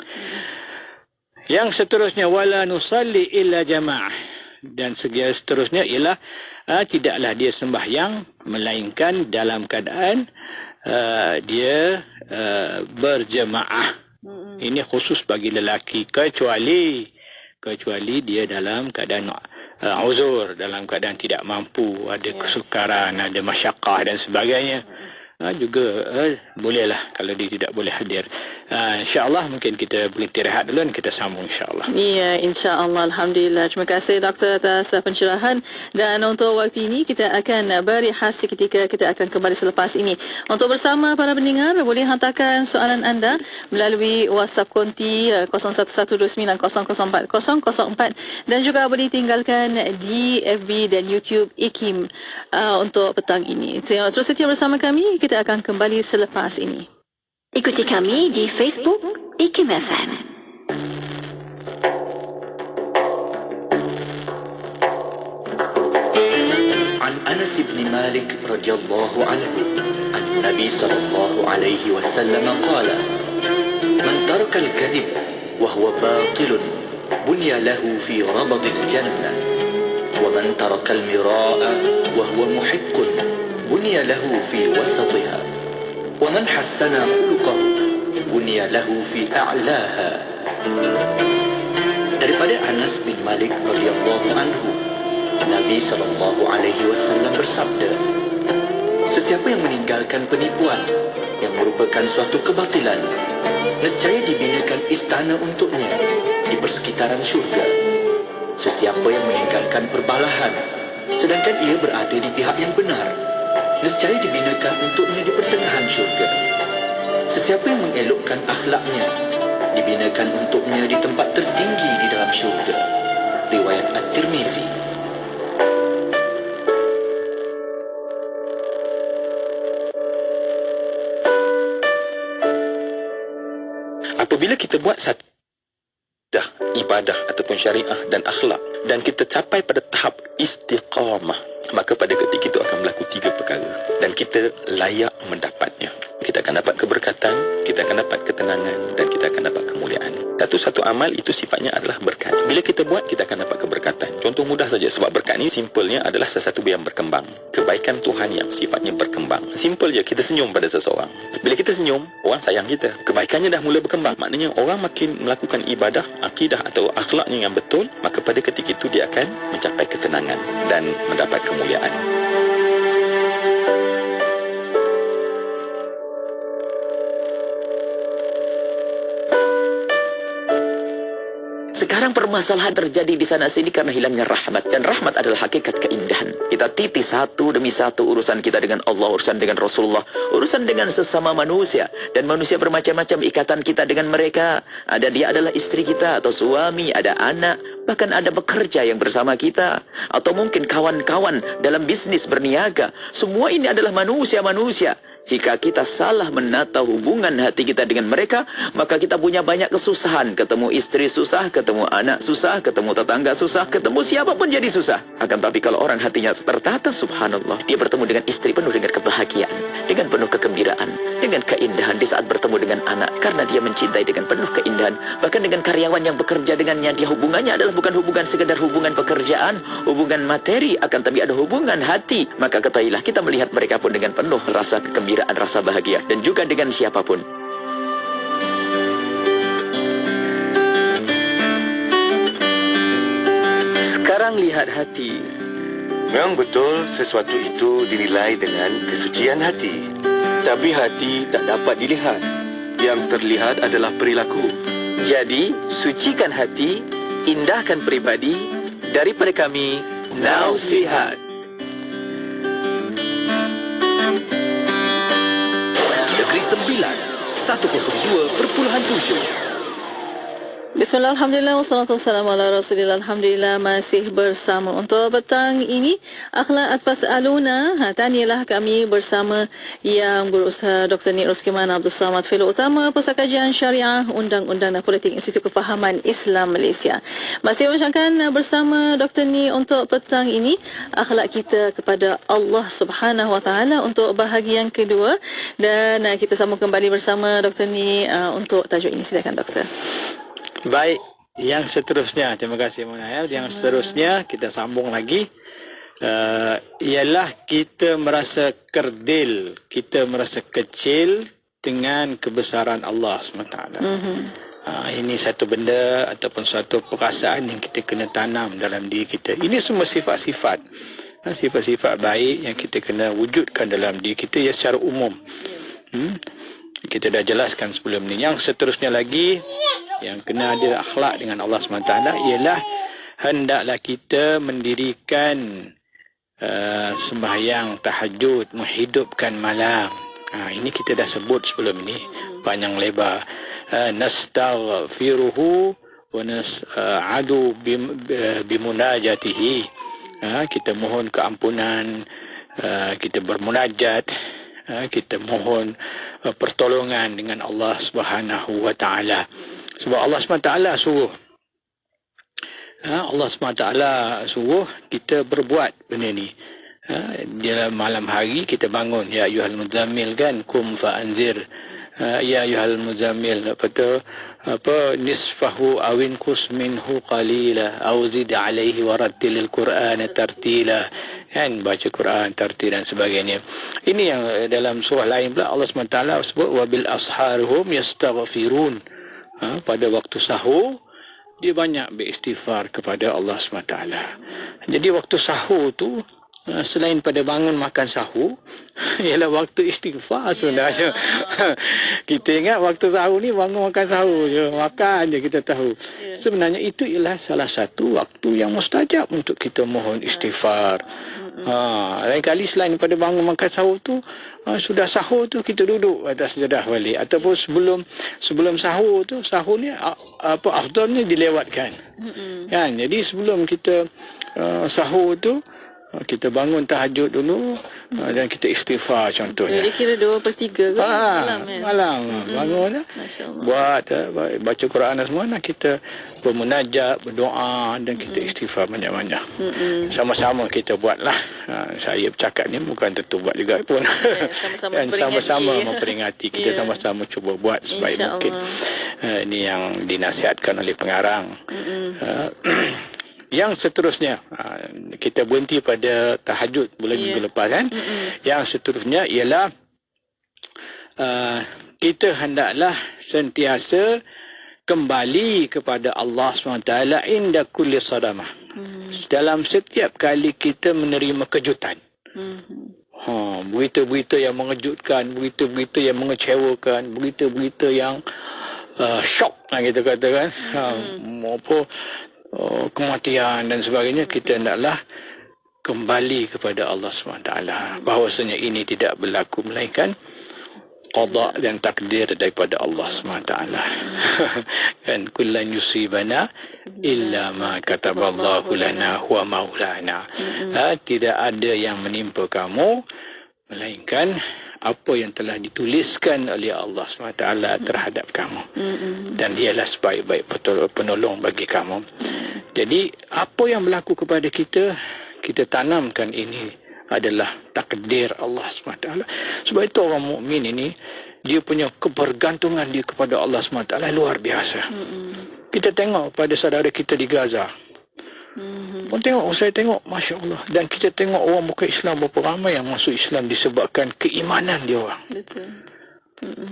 Yang seterusnya, wala nusalli illa jamaah. Dan seterusnya ialah tidaklah dia sembahyang melainkan dalam keadaan dia berjemaah. Ini khusus bagi lelaki, kecuali dia dalam keadaan uzur, dalam keadaan tidak mampu, ada kesukaran, ada masyaqqah dan sebagainya. Juga bolehlah kalau dia tidak boleh hadir. InsyaAllah mungkin kita berhenti rehat dulu dan kita sambung insyaAllah. Ya, insyaAllah. Alhamdulillah. Terima kasih Doktor atas pencerahan. Dan untuk waktu ini kita akan berehat seketika. Kita akan kembali selepas ini. Untuk bersama para pendengar, boleh hantarkan soalan anda melalui WhatsApp konti 0112900404 dan juga boleh tinggalkan di FB dan YouTube IKIM untuk petang ini. Terus setia bersama kami. Kita akan kembali selepas ini. Ikuti kami di Facebook IKIM FM. عن أنس بن مالك رضي الله عنه عن النبي صلى الله عليه وسلم قال: من ترك الكذب وهو باطل بني له في ربض الجنة، ومن ترك المراء وهو محق بني له في وسطها، ومن حسن خلقه بني له في أعلاها. Daripada Anas bin Malik radhiyallahu anhu, Nabi SAW bersabda, sesiapa yang meninggalkan penipuan yang merupakan suatu kebatilan, nescaya dibinakan istana untuknya di persekitaran syurga. Sesiapa yang meninggalkan perbalahan sedangkan ia berada di pihak yang benar, nescaya dibinakan untuknya di pertengahan syurga. Sesiapa yang mengelokkan akhlaknya, dibinakan untuknya di tempat tertinggi di dalam syurga. Riwayat At-Tirmizi. Apabila kita buat satu ibadah ataupun syariah dan akhlak dan kita capai pada tahap istiqamah, maka pada ketika itu akan berlaku 3 perkara dan kita layak mendapatnya. Kita akan dapat keberkatan, kita akan dapat ketenangan dan kita akan dapat kemuliaan. Satu amal itu sifatnya adalah berkat. Bila kita buat, kita akan dapat keberkatan. Contoh mudah saja, sebab berkat ni simpelnya adalah sesuatu yang berkembang. Kebaikan Tuhan yang sifatnya berkembang. Simpel je, kita senyum pada seseorang. Bila kita senyum, orang sayang kita. Kebaikannya dah mula berkembang. Maknanya orang makin melakukan ibadah, akidah atau akhlaknya yang betul, maka pada ketika itu dia akan mencapai ketenangan dan mendapat kemuliaan. Sekarang permasalahan terjadi di sana sini karena hilangnya rahmat. Dan rahmat adalah hakikat keindahan. Kita titi satu demi satu urusan kita dengan Allah, urusan dengan Rasulullah, urusan dengan sesama manusia. Dan manusia bermacam-macam ikatan kita dengan mereka. Ada dia adalah istri kita atau suami, ada anak, bahkan ada bekerja yang bersama kita. Atau mungkin kawan-kawan dalam bisnis berniaga. Semua ini adalah manusia-manusia. Jika kita salah menata hubungan hati kita dengan mereka, maka kita punya banyak kesusahan. Ketemu istri susah, ketemu anak susah, ketemu tetangga susah, ketemu siapapun jadi susah. Akan tapi kalau orang hatinya tertata, subhanallah, dia bertemu dengan istri penuh dengan kebahagiaan, dengan penuh kegembiraan, dengan keindahan di saat bertemu dengan anak, karena dia mencintai dengan penuh keindahan. Bahkan dengan karyawan yang bekerja dengannya, dia hubungannya adalah bukan hubungan sekedar hubungan pekerjaan, hubungan materi, akan tapi ada hubungan hati. Maka ketahuilah kita melihat mereka pun dengan penuh rasa kegembiraan, rasa bahagia, dan juga dengan siapapun. Sekarang lihat hati. Memang betul sesuatu itu dinilai dengan kesucian hati. Tapi hati tak dapat dilihat. Yang terlihat adalah perilaku. Jadi, sucikan hati, indahkan pribadi. Daripada kami, Nausihat. Negeri Sembilan 102.7. Bismillah, alhamdulillah, wassalatu wassalamu ala rasulillah. Alhamdulillah, masih bersama untuk petang ini Akhlak Atfasaluna. Tanyalah kami bersama Yang Berusaha Dr. Nik Roskiman Abdul Samad, Fellow Utama Pusat Kajian Syariah Undang-Undang dan Politik Institut Kefahaman Islam Malaysia. Masih bersama bersama Dr. Nik untuk petang ini akhlak kita kepada Allah Subhanahu Wa Taala untuk bahagian kedua, dan kita sambung kembali bersama Dr. Nik untuk tajuk ini. Silakan Doktor. Baik, yang seterusnya, terima kasih Mona. Yang seterusnya kita sambung lagi, ialah kita merasa kerdil, kita merasa kecil dengan kebesaran Allah SWT. Ini satu benda ataupun satu perasaan yang kita kena tanam dalam diri kita. Ini semua sifat-sifat, sifat-sifat baik yang kita kena wujudkan dalam diri kita ya secara umum. Kita dah jelaskan sebelum ni. Yang seterusnya lagi, yang kena ada akhlak dengan Allah SWT, ialah hendaklah kita mendirikan sembahyang tahajud, menghidupkan malam. Ini kita dah sebut sebelum ini panjang lebar. Nastaghfiruhu wa nas'adu bimunajatihi. Kita mohon keampunan, kita bermunajat, kita mohon pertolongan dengan Allah Subhanahu Wa Taala. Sebab Allah SWT suruh, Allah SWT suruh kita berbuat benda ni. Dalam malam hari kita bangun, ya ayyuhal muzammil kan, kum fa'anzir, ya ayyuhal muzammil, nisfahu awin kus minhu qalila aw zid alaihi warattilil qur'ana tartila. Kan, baca Quran, tartil dan sebagainya. Ini yang dalam surah lain pula Allah SWT sebut wabil asharhum yastaghfirun. Pada waktu sahur dia banyak beristighfar kepada Allah SWT. Jadi waktu sahur tu selain pada bangun makan sahur, ialah waktu istighfar sebenarnya. Kita ingat waktu sahur ni bangun makan sahur je, makan je kita tahu. Sebenarnya itu ialah salah satu waktu yang mustajab untuk kita mohon istighfar. Lain kali selain pada bangun makan sahur tu, sudah sahur tu kita duduk atas sejadah balik, ataupun sebelum sahur tu, sahur ni afdalnya dilewatkan. Kan, jadi sebelum kita sahur tu kita bangun tahajud dulu dan kita istighfar contohnya. Jadi kira 2/3 ke malam kan? Malam bangun buat baca Quran semua, kita bermunajat, berdoa dan kita istighfar banyak-banyak. Sama-sama kita buatlah. Saya bercakap ni bukan tentu buat juga pun. Sama-sama memperingati, kita sama-sama cuba buat sebaik mungkin. Ini yang dinasihatkan oleh pengarang. Yang seterusnya, kita berhenti pada tahajud bulan minggu lepas kan. Yang seterusnya ialah kita hendaklah sentiasa kembali kepada Allah SWT inda kulli sadamah. Dalam setiap kali kita menerima kejutan. Berita-berita yang mengejutkan, berita-berita yang mengecewakan, berita-berita yang shock Kita katakan kematian dan sebagainya, kita hendaklah kembali kepada Allah SWT. Bahawasanya ini tidak berlaku melainkan qada dan takdir daripada Allah SWT. Kan kullan yusibana illa ma kataballahu lana huwa maulana. Tidak ada yang menimpa kamu melainkan apa yang telah dituliskan oleh Allah SWT terhadap kamu. Dan dialah sebaik-baik penolong bagi kamu. Jadi apa yang berlaku kepada kita, kita tanamkan ini adalah takdir Allah SWT. Sebab itu orang mukmin ini, dia punya kebergantungan dia kepada Allah SWT luar biasa. Kita tengok pada saudara kita di Gaza. Saya tengok, Masya Allah. Dan kita tengok orang bukan Islam, berapa ramai yang masuk Islam disebabkan keimanan dia orang.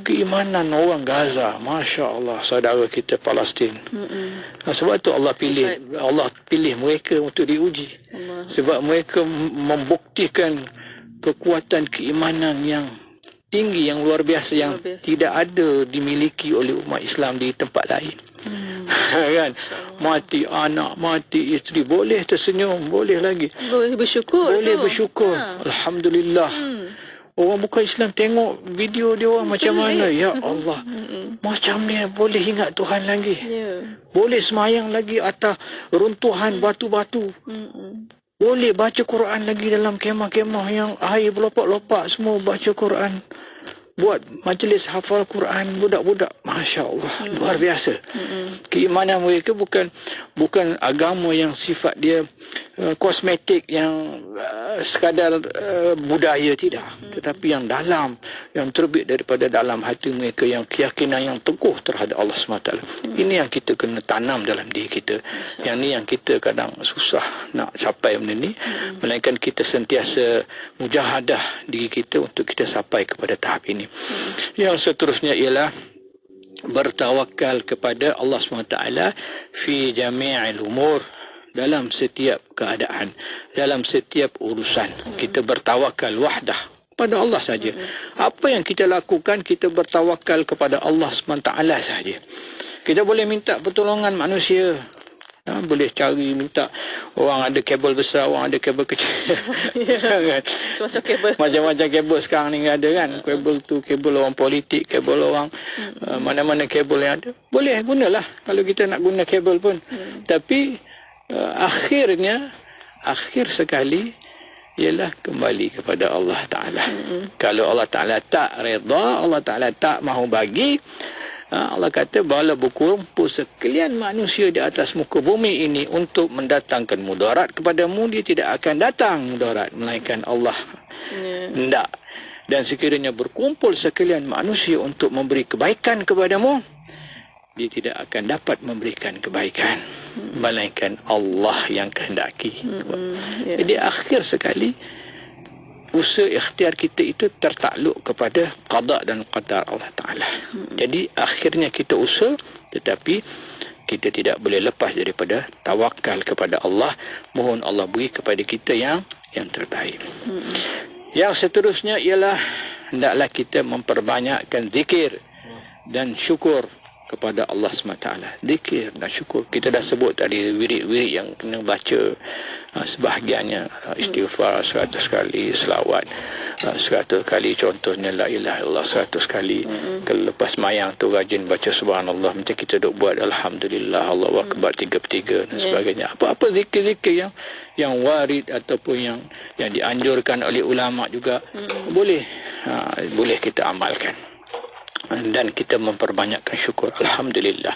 Keimanan orang Gaza, Masya Allah, saudara kita Palestin. Sebab itu Allah pilih mereka untuk diuji. Sebab mereka membuktikan kekuatan keimanan yang tinggi, yang luar biasa, yang tidak ada dimiliki oleh umat Islam di tempat lain. Kan, mati anak, mati isteri, boleh tersenyum, boleh lagi, boleh bersyukur, Alhamdulillah. Orang bukan Islam tengok video dia orang macam mana, ya Allah, macam ni boleh ingat Tuhan lagi, boleh semayang lagi atas runtuhan batu-batu, boleh baca Quran lagi dalam kemah-kemah yang air berlopak-lopak, semua baca Quran, buat majlis hafal Quran budak-budak. Masya Allah, luar biasa. Keimanan mereka bukan agama yang sifat dia kosmetik, yang sekadar budaya, tidak. Tetapi yang dalam, yang terbit daripada dalam hati mereka, yang keyakinan yang teguh terhadap Allah SWT. Ini yang kita kena tanam dalam diri kita. Yang ni yang kita kadang susah nak capai benda ni. Melainkan kita sentiasa mujahadah diri kita untuk kita sampai kepada tahap ini. Yang seterusnya ialah bertawakal kepada Allah SWT fi jami'il umur, dalam setiap keadaan, dalam setiap urusan. Kita bertawakal wahdah pada Allah saja. Apa yang kita lakukan, kita bertawakal kepada Allah SWT saja. Kita boleh minta pertolongan manusia, boleh cari minta orang ada kabel besar, orang ada kabel kecil. Macam kabel, macam-macam kabel sekarang ni ada kan. Kabel tu kabel orang politik, kabel orang mana-mana kabel yang ada, boleh gunalah kalau kita nak guna kabel pun. Tapi akhir sekali ialah kembali kepada Allah Ta'ala. Kalau Allah Ta'ala tak reda, Allah Ta'ala tak mahu bagi, Allah kata bala berkumpul sekalian manusia di atas muka bumi ini untuk mendatangkan mudarat kepadamu, dia tidak akan datang mudarat melainkan Allah hendak. Dan sekiranya berkumpul sekalian manusia untuk memberi kebaikan kepadamu, dia tidak akan dapat memberikan kebaikan melainkan Allah yang kehendaki. Jadi akhir sekali usaha ikhtiar kita itu tertakluk kepada qada dan qadar Allah Ta'ala. Jadi akhirnya kita usaha, tetapi kita tidak boleh lepas daripada tawakal kepada Allah. Mohon Allah beri kepada kita yang terbaik. Yang seterusnya ialah hendaklah kita memperbanyakkan zikir dan syukur kepada Allah SWT. Zikir dan syukur. Kita dah sebut tadi wirid-wirid yang kena baca, sebahagiannya istighfar 100 kali, selawat 100 kali, contohnya la ilaha illallah 100 kali. Kalau lepas mayang tu rajin baca subhanallah, macam kita duk buat alhamdulillah, Allahu akbar 33 dan sebagainya. Apa-apa zikir-zikir yang warid ataupun yang dianjurkan oleh ulama juga boleh kita amalkan. Dan kita memperbanyakkan syukur. Alhamdulillah,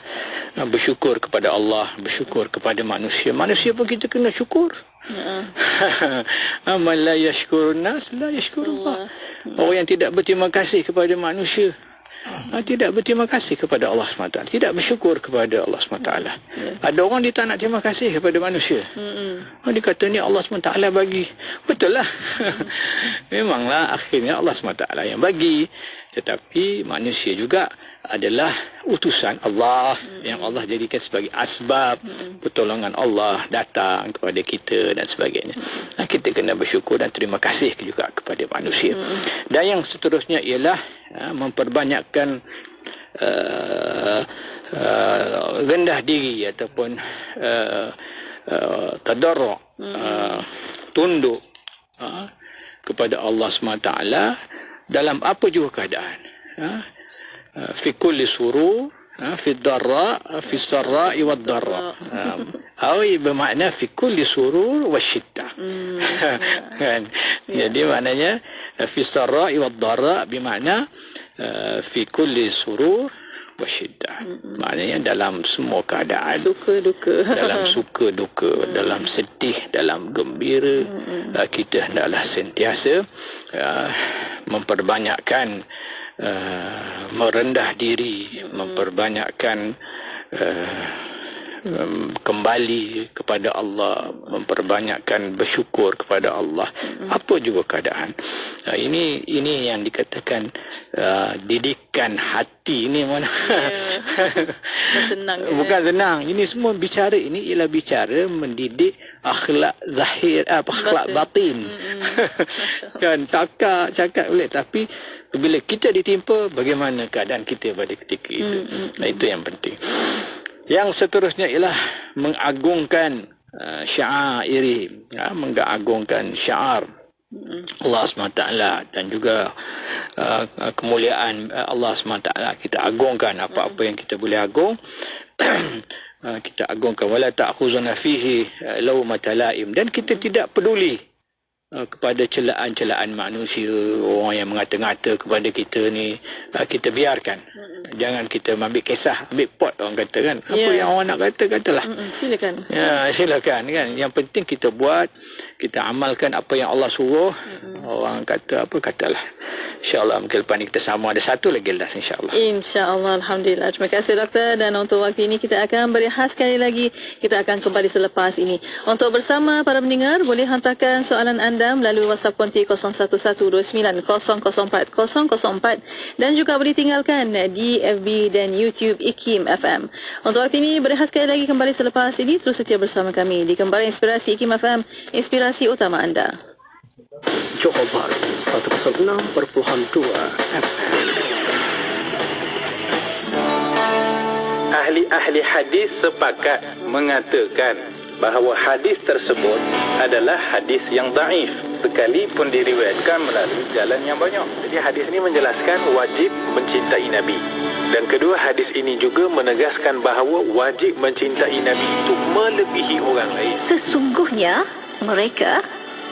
bersyukur kepada Allah, bersyukur kepada manusia. Manusia pun kita kena syukur. Man la yashkurun nas la yashkurullah. Orang yang tidak berterima kasih kepada manusia, tidak berterima kasih kepada Allah SWT, tidak bersyukur kepada Allah SWT. Ada orang dia tak nak terima kasih kepada manusia. Dia kata ni Allah SWT bagi. Betul lah. Memanglah akhirnya Allah SWT yang bagi, tetapi manusia juga adalah utusan Allah yang Allah jadikan sebagai asbab pertolongan Allah datang kepada kita dan sebagainya. Kita kena bersyukur dan terima kasih juga kepada manusia. Dan yang seterusnya ialah memperbanyakkan rendah diri ataupun tadarru', tunduk kepada Allah SWT dalam apa juga keadaan. Fi kulli surur, fi darra, fi sarra'i wad darra. Awi bermakna fi kulli surur wasyiddah. Kan? Jadi maknanya fi sarra'i wad darra bermakna fi kulli surur wasyiddah. Maknanya dalam semua keadaan, suka duka, dalam suka duka, dalam sedih, dalam gembira, kita hendaklah sentiasa memperbanyakkan merendah diri, memperbanyakkan kembali kepada Allah, memperbanyakkan bersyukur kepada Allah, apa juga keadaan. Ini yang dikatakan didikan hati ini mana senang, bukan senang. Ini semua bicara ini ialah bicara mendidik akhlak zahir, akhlak batin. Kan cakap boleh, tapi bila kita ditimpa, bagaimana keadaan kita pada ketika itu. Itu yang penting. Yang seterusnya ialah mengagungkan syair, mengagungkan syiar Allah SWT dan juga kemuliaan Allah SWT. Kita agungkan apa-apa yang kita boleh agung. Kita agungkan wala ta'khuzuna fihi lawmata la'im, dan kita tidak peduli kepada celaan-celaan manusia, orang yang mengata-ngata kepada kita ni, kita biarkan. Jangan kita ambil kisah, ambil pot orang kata kan. Apa yang orang nak kata, katalah. Silakan. Ya, silakan kan. Yang penting kita buat, kita amalkan apa yang Allah suruh. Orang kata apa, katalah. InsyaAllah mungkin lepas ni kita sama ada satu lagi last, insyaAllah. InsyaAllah, Alhamdulillah. Terima kasih doktor. Dan untuk waktu ini kita akan berehat sekali lagi. Kita akan kembali selepas ini. Untuk bersama para pendengar, boleh hantarkan soalan anda melalui WhatsApp konti 0112900404 dan juga boleh tinggalkan di FB dan YouTube IKIM FM. Untuk waktu ini berehat sekali lagi, kembali selepas ini. Terus setia bersama kami di Kembara Inspirasi IKIM FM, inspirasi utama anda. Johor Bahru 106.2 FM. Ahli-ahli hadis sepakat mengatakan bahawa hadis tersebut adalah hadis yang daif sekalipun diriwayatkan melalui jalan yang banyak. Jadi hadis ini menjelaskan wajib mencintai Nabi. Dan kedua, hadis ini juga menegaskan bahawa wajib mencintai Nabi itu melebihi orang lain. Sesungguhnya mereka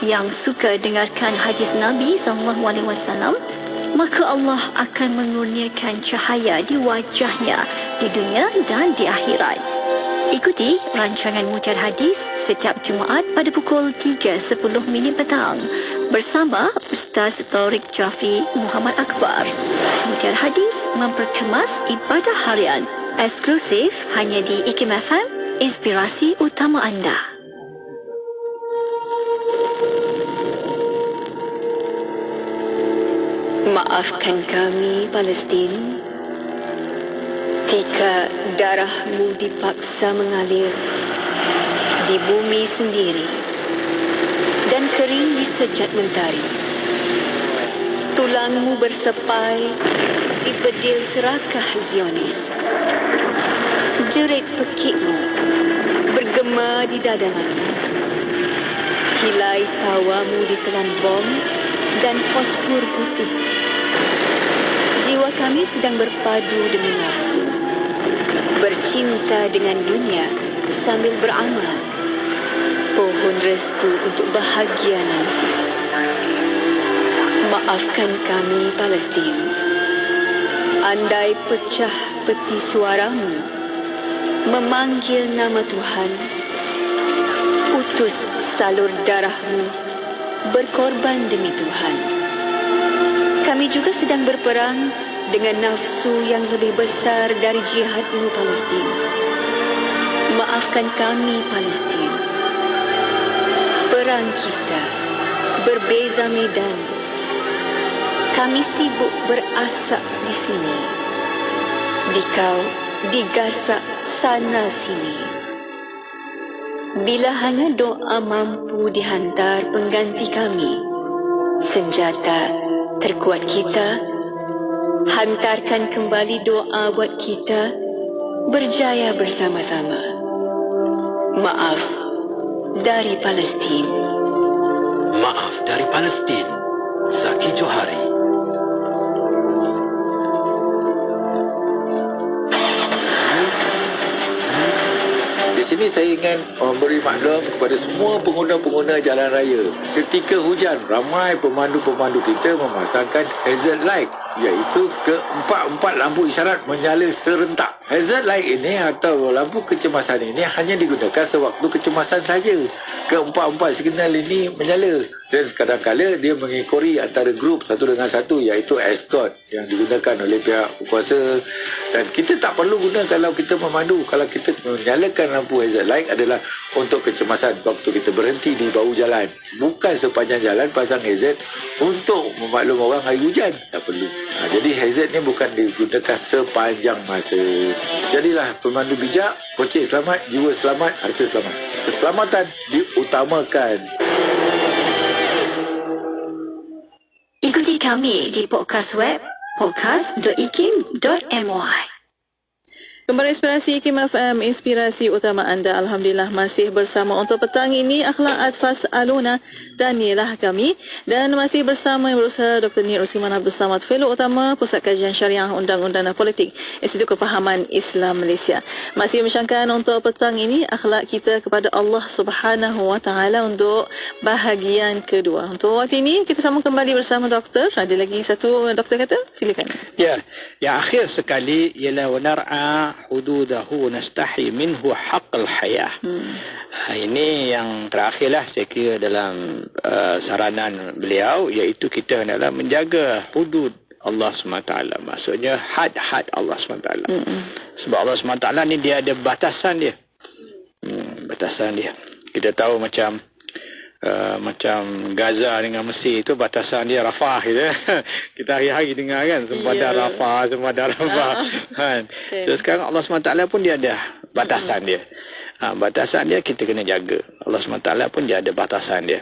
yang suka dengarkan hadis Nabi SAW, maka Allah akan mengurniakan cahaya di wajahnya di dunia dan di akhirat. Ikuti rancangan Mutiara Hadis setiap Jumaat pada pukul 3.10 petang bersama Ustaz Taurik Jafri Muhammad Akbar. Mutiara Hadis memperkemas ibadah harian eksklusif hanya di IKIM FM, inspirasi utama anda. Maafkan kami, Palestin, ketika darahmu dipaksa mengalir di bumi sendiri dan kering di sejat mentari. Tulangmu bersepai di bedil serakah Zionis. Jerit pekikmu bergema di dadamu. Hilai tawamu ditelan bom dan fosfor putih. Jiwa kami sedang berpadu demi nafsu, bercinta dengan dunia sambil beramal, pohon restu untuk bahagia nanti. Maafkan kami, Palestin. Andai pecah peti suaramu memanggil nama Tuhan, putus salur darahmu berkorban demi Tuhan. Kami juga sedang berperang dengan nafsu yang lebih besar dari jihadmu, Palestin. Maafkan kami, Palestin. Perang kita berbeza medan. Kami sibuk berasak di sini. Dikau digasak sana sini. Bila hanya doa mampu dihantar pengganti kami, senjata terkuat kita, hantarkan kembali doa buat kita berjaya bersama-sama. Maaf dari Palestin. Maaf dari Palestin, Zaki Johari. Di sini saya ingin memberi maklum kepada semua pengguna-pengguna jalan raya. Ketika hujan, ramai pemandu-pemandu kita memasangkan hazard light, iaitu keempat-empat lampu isyarat menyala serentak. Hazard light ini atau lampu kecemasan ini hanya digunakan sewaktu kecemasan saja. Keempat-empat signal ini menyala dan kadang-kala dia mengikori antara grup satu dengan satu, iaitu escort yang digunakan oleh pihak berkuasa. Dan kita tak perlu guna kalau kita memandu. Kalau kita menyalakan lampu hazard light adalah untuk kecemasan waktu kita berhenti di bahu jalan. Bukan sepanjang jalan pasang hazard untuk memaklum orang hari hujan. Tak perlu. Jadi hazard ni bukan digunakan sepanjang masa. Jadilah pemandu bijak, kocek selamat, jiwa selamat, harta selamat. Keselamatan diutamakan. Ikuti kami di podcast web podcast.ikim.my. Kembali Inspirasi IKIM FM, inspirasi utama anda. Alhamdulillah masih bersama untuk petang ini Akhlaq Atfas Aluna dan Nielah kami. Dan masih bersama yang berusaha Dr. Nir Usman Abdul Samad, Fellow Utama Pusat Kajian Syariah Undang-Undang dan Politik Institut Kefahaman Islam Malaysia. Masih mensyangkan untuk petang ini akhlak kita kepada Allah Subhanahu Wa Taala untuk bahagian kedua. Untuk waktu ini kita sambung kembali bersama doktor. Ada lagi satu doktor kata? Silakan. Ya, yang akhir sekali ialah wanar'a hududahu nastahi minhu haqqal hayah. Ini yang terakhirlah saya kira dalam saranan beliau, iaitu kita hendaklah menjaga hudud Allah SWT. Maksudnya had-had Allah SWT. Sebab Allah SWT ni dia ada batasan dia. Batasan dia. Kita tahu macam Gaza dengan Mesir itu batasan dia Rafah gitu. Kita hari-hari dengar kan sempadan Rafah kan. So sekarang Allah SWT pun dia ada batasan dia. Batasan dia kita kena jaga. Allah SWT pun dia ada batasan dia.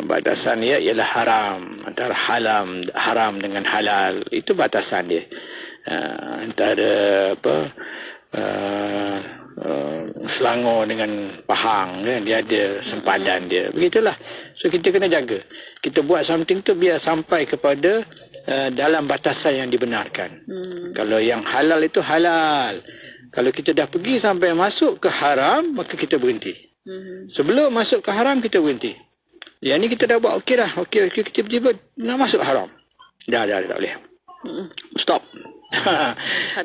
Batasan dia ialah haram, antara haram dengan halal. Itu batasan dia. Antara Selangor dengan Pahang kan, dia ada sempadan dia. Begitulah. So kita kena jaga. Kita buat something tu biar sampai kepada dalam batasan yang dibenarkan. Kalau yang halal itu halal. Kalau kita dah pergi sampai masuk ke haram, maka kita berhenti. Sebelum masuk ke haram kita berhenti. Yang ni kita dah buat okey dah. Okey kita tiba-tiba nak masuk haram. Dah tak boleh. Stop.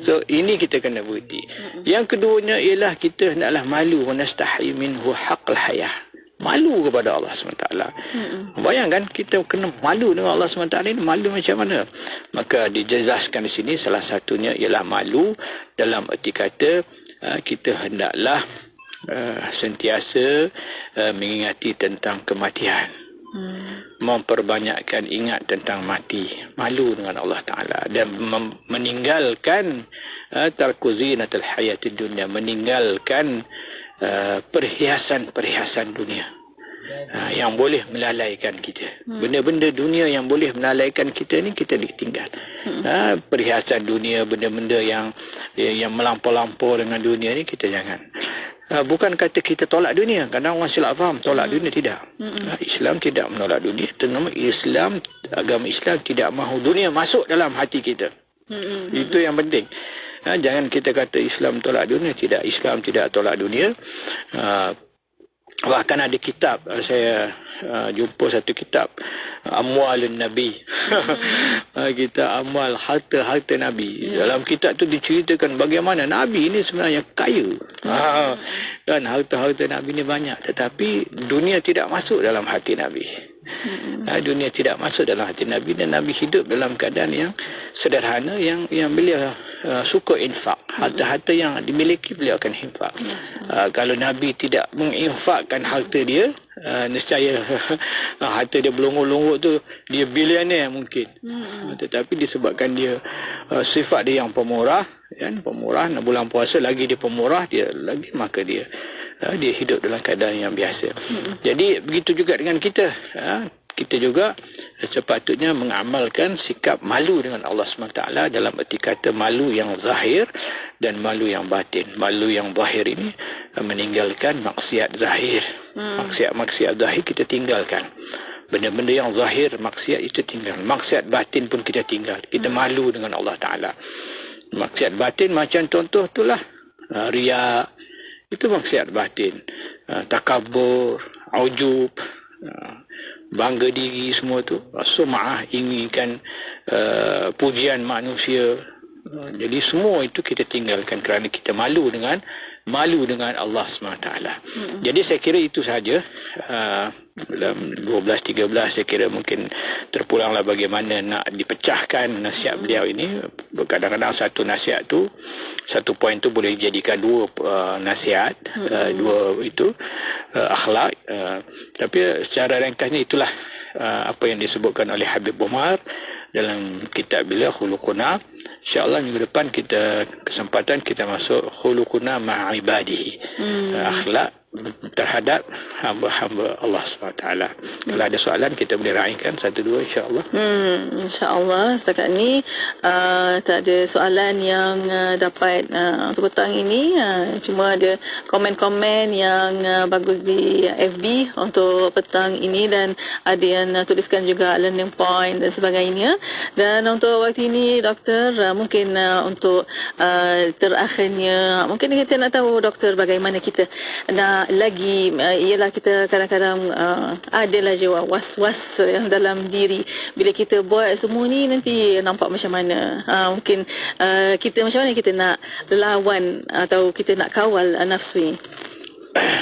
So ini kita kena berhenti. Yang keduanya ialah kita hendaklah malu wa nastahi minhu haqqal hayah. Malu kepada Allah SWT. Bayangkan kita kena malu dengan Allah SWT ini, malu macam mana? Maka dijelaskan di sini salah satunya ialah malu dalam erti kata kita hendaklah sentiasa mengingati tentang kematian. Memperbanyakkan ingat tentang mati, malu dengan Allah Ta'ala, dan meninggalkan tarkuzinatul hayatid dunia, meninggalkan perhiasan-perhiasan dunia yang boleh melalaikan kita. Benda-benda dunia yang boleh melalaikan kita ni kita ditinggal. Perhiasan dunia, benda-benda yang melampau-lampau dengan dunia ni kita jangan. Bukan kata kita tolak dunia. Kadang orang silap faham tolak dunia, tidak. Islam tidak menolak dunia. Terutama agama Islam tidak mahu dunia masuk dalam hati kita. Itu yang penting. Jangan kita kata Islam tolak dunia. Tidak, Islam tidak tolak dunia. Bahkan ada kitab, saya jumpa satu kitab, Amwalun Nabi. Kita amal harta Nabi. Dalam kitab tu diceritakan bagaimana Nabi ini sebenarnya kaya. Dan harta Nabi ini banyak. Tetapi dunia tidak masuk dalam hati Nabi. Dunia tidak masuk dalam hati Nabi, dan Nabi hidup dalam keadaan yang sederhana, yang beliau suka infak. Harta-harta yang dimiliki beliau akan infak. Kalau Nabi tidak menginfakkan harta dia, nescaya harta dia berlonggok-longgok tu dia bilianer mungkin. Tetapi disebabkan dia sifat dia yang pemurah, nak bulan puasa lagi dia pemurah, maka dia hidup dalam keadaan yang biasa. Jadi begitu juga dengan kita. Kita juga sepatutnya mengamalkan sikap malu dengan Allah SWT dalam erti kata malu yang zahir dan malu yang batin. Malu yang zahir ini meninggalkan maksiat zahir. Maksiat zahir kita tinggalkan. Benda-benda yang zahir maksiat itu tinggal. Maksiat batin pun kita tinggal. Kita malu dengan Allah Ta'ala. Maksiat batin macam contoh itulah riya, itu maksiat batin. Takabur, ujub, bangga diri, semua tu sum'ah, inginkan pujian manusia. Jadi semua itu kita tinggalkan kerana kita malu dengan Allah SWT. Jadi saya kira itu saja. Dalam 12-13 saya kira mungkin terpulanglah bagaimana nak dipecahkan nasihat beliau ini. Kadang-kadang satu nasihat tu, satu poin tu boleh dijadikan dua nasihat, dua itu akhlak. Tapi secara ringkasnya itulah apa yang disebutkan oleh Habib Umar dalam kitab beliau Khuluquna. InsyaAllah minggu depan kesempatan kita masuk khuluquna ma'ibadihi, akhlak terhadap hamba-hamba Allah SWT. Kalau ada soalan kita boleh raikan satu dua insyaAllah. InsyaAllah setakat ni tak ada soalan yang dapat untuk petang ini. Cuma ada komen-komen yang bagus di FB untuk petang ini, dan ada yang tuliskan juga learning point dan sebagainya. Dan untuk waktu ini Doktor, mungkin untuk terakhirnya mungkin kita nak tahu Doktor bagaimana kita nak lagi, ialah kita kadang-kadang adalah jiwa was-was yang dalam diri. Bila kita buat semua ni nanti nampak macam mana, mungkin kita macam mana kita nak lawan atau kita nak kawal nafsu ni.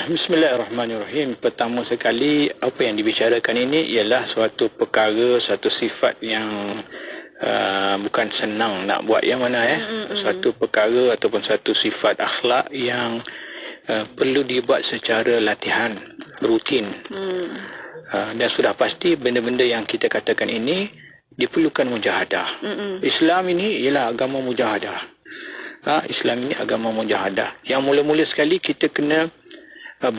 Bismillahirrahmanirrahim. Pertama sekali apa yang dibicarakan ini ialah suatu perkara, suatu sifat yang bukan senang nak buat yang mana suatu perkara ataupun satu sifat akhlak yang perlu dibuat secara latihan rutin. Dan sudah pasti benda-benda yang kita katakan ini diperlukan mujahadah. Islam ini ialah agama mujahadah. Islam ini agama mujahadah. Yang mula-mula sekali kita kena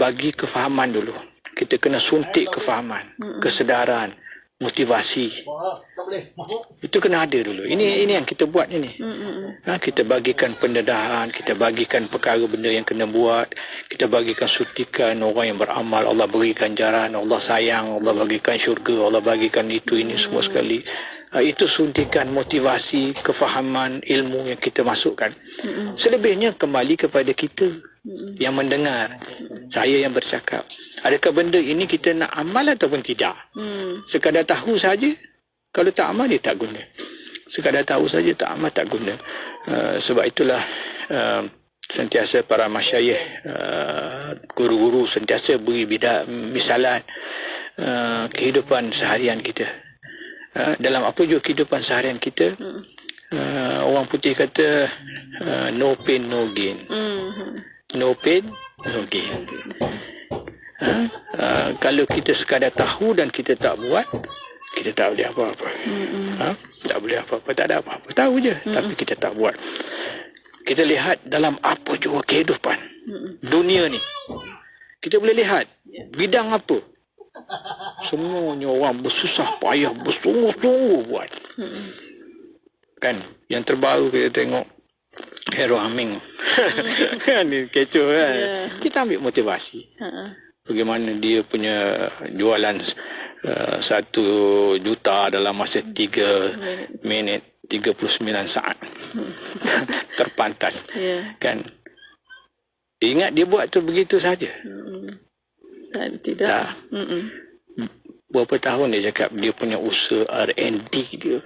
bagi kefahaman dulu. Kita kena suntik kefahaman, kesedaran, motivasi. Itu kena ada dulu. Ini yang kita buat ini. Kita bagikan pendedahan, kita bagikan perkara benda yang kena buat, kita bagikan suntikan orang yang beramal, Allah beri ganjaran, Allah sayang, Allah bagikan syurga, Allah bagikan itu ini semua sekali. Itu suntikan motivasi, kefahaman, ilmu yang kita masukkan. Selebihnya kembali kepada kita yang mendengar, saya yang bercakap. Adakah benda ini kita nak amal ataupun tidak? Sekadar tahu saja, kalau tak amal dia tak guna. Sekadar tahu saja, tak amal tak guna. Sebab itulah sentiasa para masyayikh, guru-guru sentiasa beri misalan kehidupan seharian kita. Dalam apa juga kehidupan seharian kita, orang putih kata no pain no gain. No pain no gain. Kalau kita sekadar tahu dan kita tak buat, kita tak boleh apa-apa. Tak boleh apa-apa, tak ada apa-apa, tahu je tapi kita tak buat. Kita lihat dalam apa juga kehidupan dunia ni, kita boleh lihat bidang apa, semuanya orang bersusah payah, bersungguh-sungguh buat. Kan yang terbaru kita tengok Hero Aming. Kan ni kecoh kan. Kita ambil motivasi. Bagaimana dia punya jualan 1 juta dalam masa 3 minit 39 saat. Terpantas. Kan. Ingat dia buat tu begitu saja. Tidak. Berapa tahun dia cakap dia punya usaha R&D dia,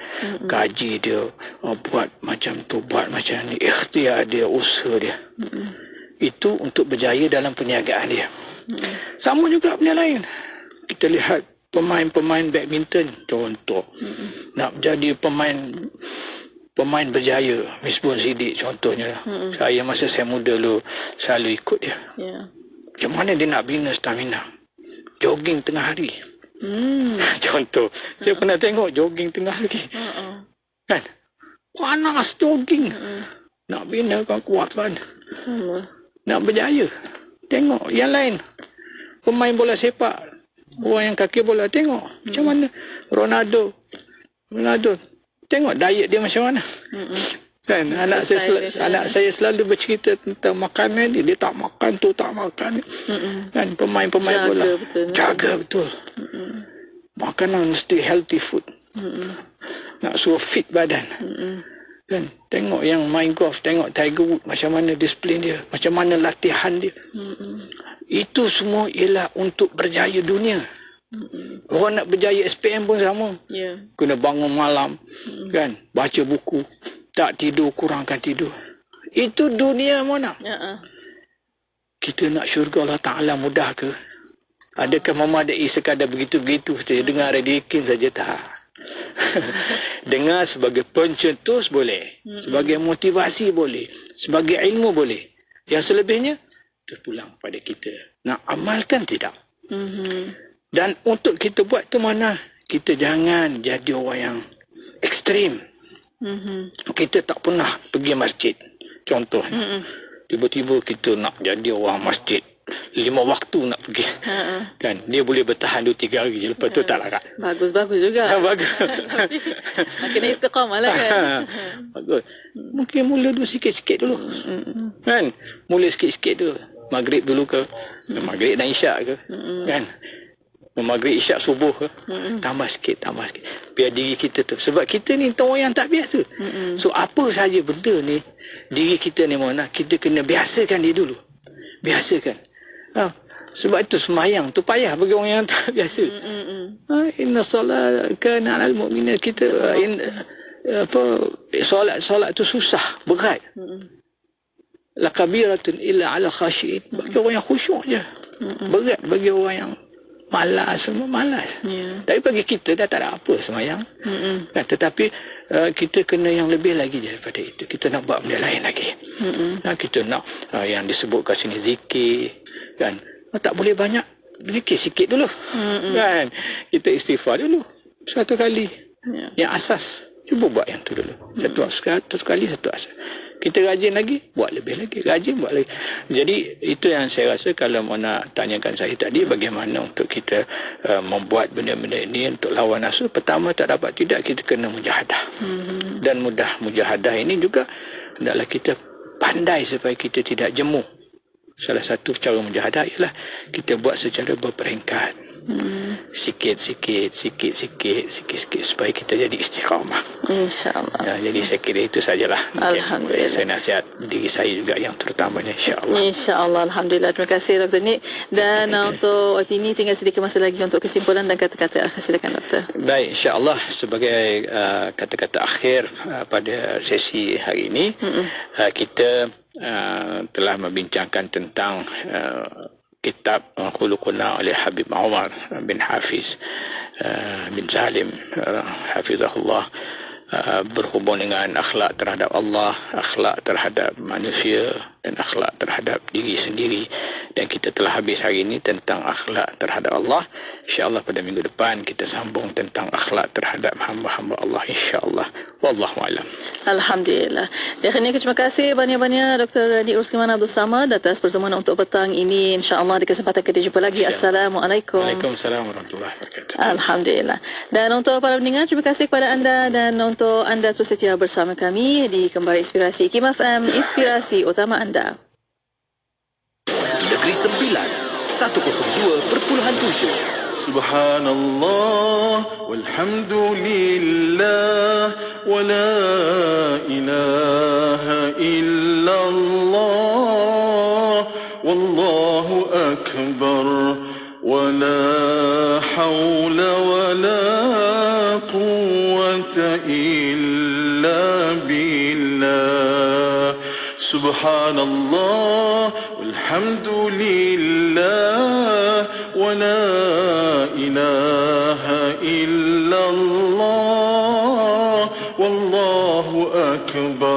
gaji dia, buat macam tu, buat macam ni, ikhtiar dia, usaha dia. Itu untuk berjaya dalam perniagaan dia. Sama juga benda lain. Kita lihat pemain-pemain badminton contoh. Nak jadi pemain berjaya, Misbah Siddiq contohnya. Saya masa saya muda dulu selalu ikut dia. Macam mana dia nak bina stamina? Jogging tengah hari. Contoh, saya pernah tengok jogging tengah hari. Kan? Panas jogging. Nak bina kekuatan. Nak berjaya. Tengok yang lain. Pemain bola sepak Orang yang kaki bola tengok macam mana Ronaldo tengok diet dia macam mana. Kan anak saya selalu bercerita tentang makanan dia tak makan tu, tak makan. Kan pemain-pemain bola jaga betul. Makanan mesti healthy food. Nak suruh fit badan. Kan tengok yang main golf, tengok Tiger Woods macam mana disiplin dia, macam mana latihan dia. Itu semua ialah untuk berjaya dunia. Orang nak berjaya SPM pun sama. Kena bangun malam, kan, baca buku, tak tidur, kurangkan tidur. Itu dunia mana? Kita nak syurga Allah Ta'ala mudah ke? Adakah memadai sekadar begitu-begitu saja, dengar Radio Ikin saja? Tak. Dengar sebagai pencetus boleh, sebagai motivasi boleh, sebagai ilmu boleh. Yang selebihnya terpulang pada kita. Nak amalkan tidak? Dan untuk kita buat tu mana? Kita jangan jadi orang yang ekstrim. Kita tak pernah pergi masjid. Contohnya, tiba-tiba kita nak jadi orang masjid 5 waktu nak pergi. Kan dia boleh bertahan 2-3 hari, lepas tu tak larat. Bagus juga. Bagus. Kena istiqamah lah kan. Bagus. Mungkin mula dulu sikit-sikit dulu. Kan? Mula sikit-sikit dulu. Maghrib dulu ke? Maghrib dan isyak ke? Kan? Maghrib isyak subuh ke? Tambah sikit. Biar diri kita tu. Sebab kita ni orang yang tak biasa. So apa saja benda ni, diri kita ni mana, kita kena biasakan dia dulu. Biasakan. Sebab itu sembahyang tu payah bagi orang yang tak biasa. Inna solat kana alal mu'minin, kita solat tu susah, berat. La kabiratun illa ala khashiin, bagi orang yang khusyuk je. Berat bagi orang yang malas. Tapi bagi kita dah tak ada apa sembahyang. Tetapi kita kena yang lebih lagi daripada itu. Kita nak buat benda lain lagi. Kita nak yang disebut kat sini zikir, kan? Tak boleh banyak, zikir sikit dulu. Kan? Kita istighfar dulu 1 kali. Yang asas, cuba buat yang tu dulu. Satu kali satu asas. Kita rajin lagi, buat lebih lagi. Rajin, buat lagi. Jadi, itu yang saya rasa kalau mau nak tanyakan saya tadi, bagaimana untuk kita membuat benda-benda ini untuk lawan nafsu. Pertama, tak dapat tidak, kita kena mujahadah. Dan mujahadah ini juga hendaklah kita pandai supaya kita tidak jemu. Salah satu cara mujahadah ialah kita buat secara berperingkat. Sikit-sikit supaya kita jadi istiqamah. InsyaAllah. Jadi saya kira itu sajalah. Alhamdulillah. Saya nasihat diri saya juga yang terutamanya, insyaAllah. InsyaAllah. Alhamdulillah. Terima kasih Dr. Nik. Dan untuk waktu ini tinggal sedikit masa lagi untuk kesimpulan dan kata-kata. Silakan Doktor. Baik, insyaAllah sebagai kata-kata akhir pada sesi hari ini, kita telah membincangkan tentang kitab Khuluquna oleh Habib Umar bin Hafiz bin Salim hafizahullah, berhubung dengan akhlak terhadap Allah, akhlak terhadap manusia dan akhlak terhadap diri sendiri. Dan kita telah habis hari ini tentang akhlak terhadap Allah. InsyaAllah pada minggu depan kita sambung tentang akhlak terhadap hamba-hamba Allah, insyaAllah. Wallahualam. Alhamdulillah. Dan akhirnya terima kasih banyak-banyak Dr. Nik Rusliman Abdul Samad atas pertemuan untuk petang ini. InsyaAllah di kesempatan kita jumpa lagi. Assalamualaikum. Waalaikumsalam warahmatullahi wabarakatuh. Alhamdulillah. Dan untuk para pendengar, terima kasih kepada anda, dan untuk anda terus setia bersama kami di Kembali Inspirasi Kim FM, inspirasi utama anda. Negeri Sembilan 102.7. Subhanallah walhamdulillah wa la ilaha illallah wallahu akbar wa la hawla wa la quwwata illa billah. Subhanallah walhamdulillah wa la ilaha illallah wallahu akbar.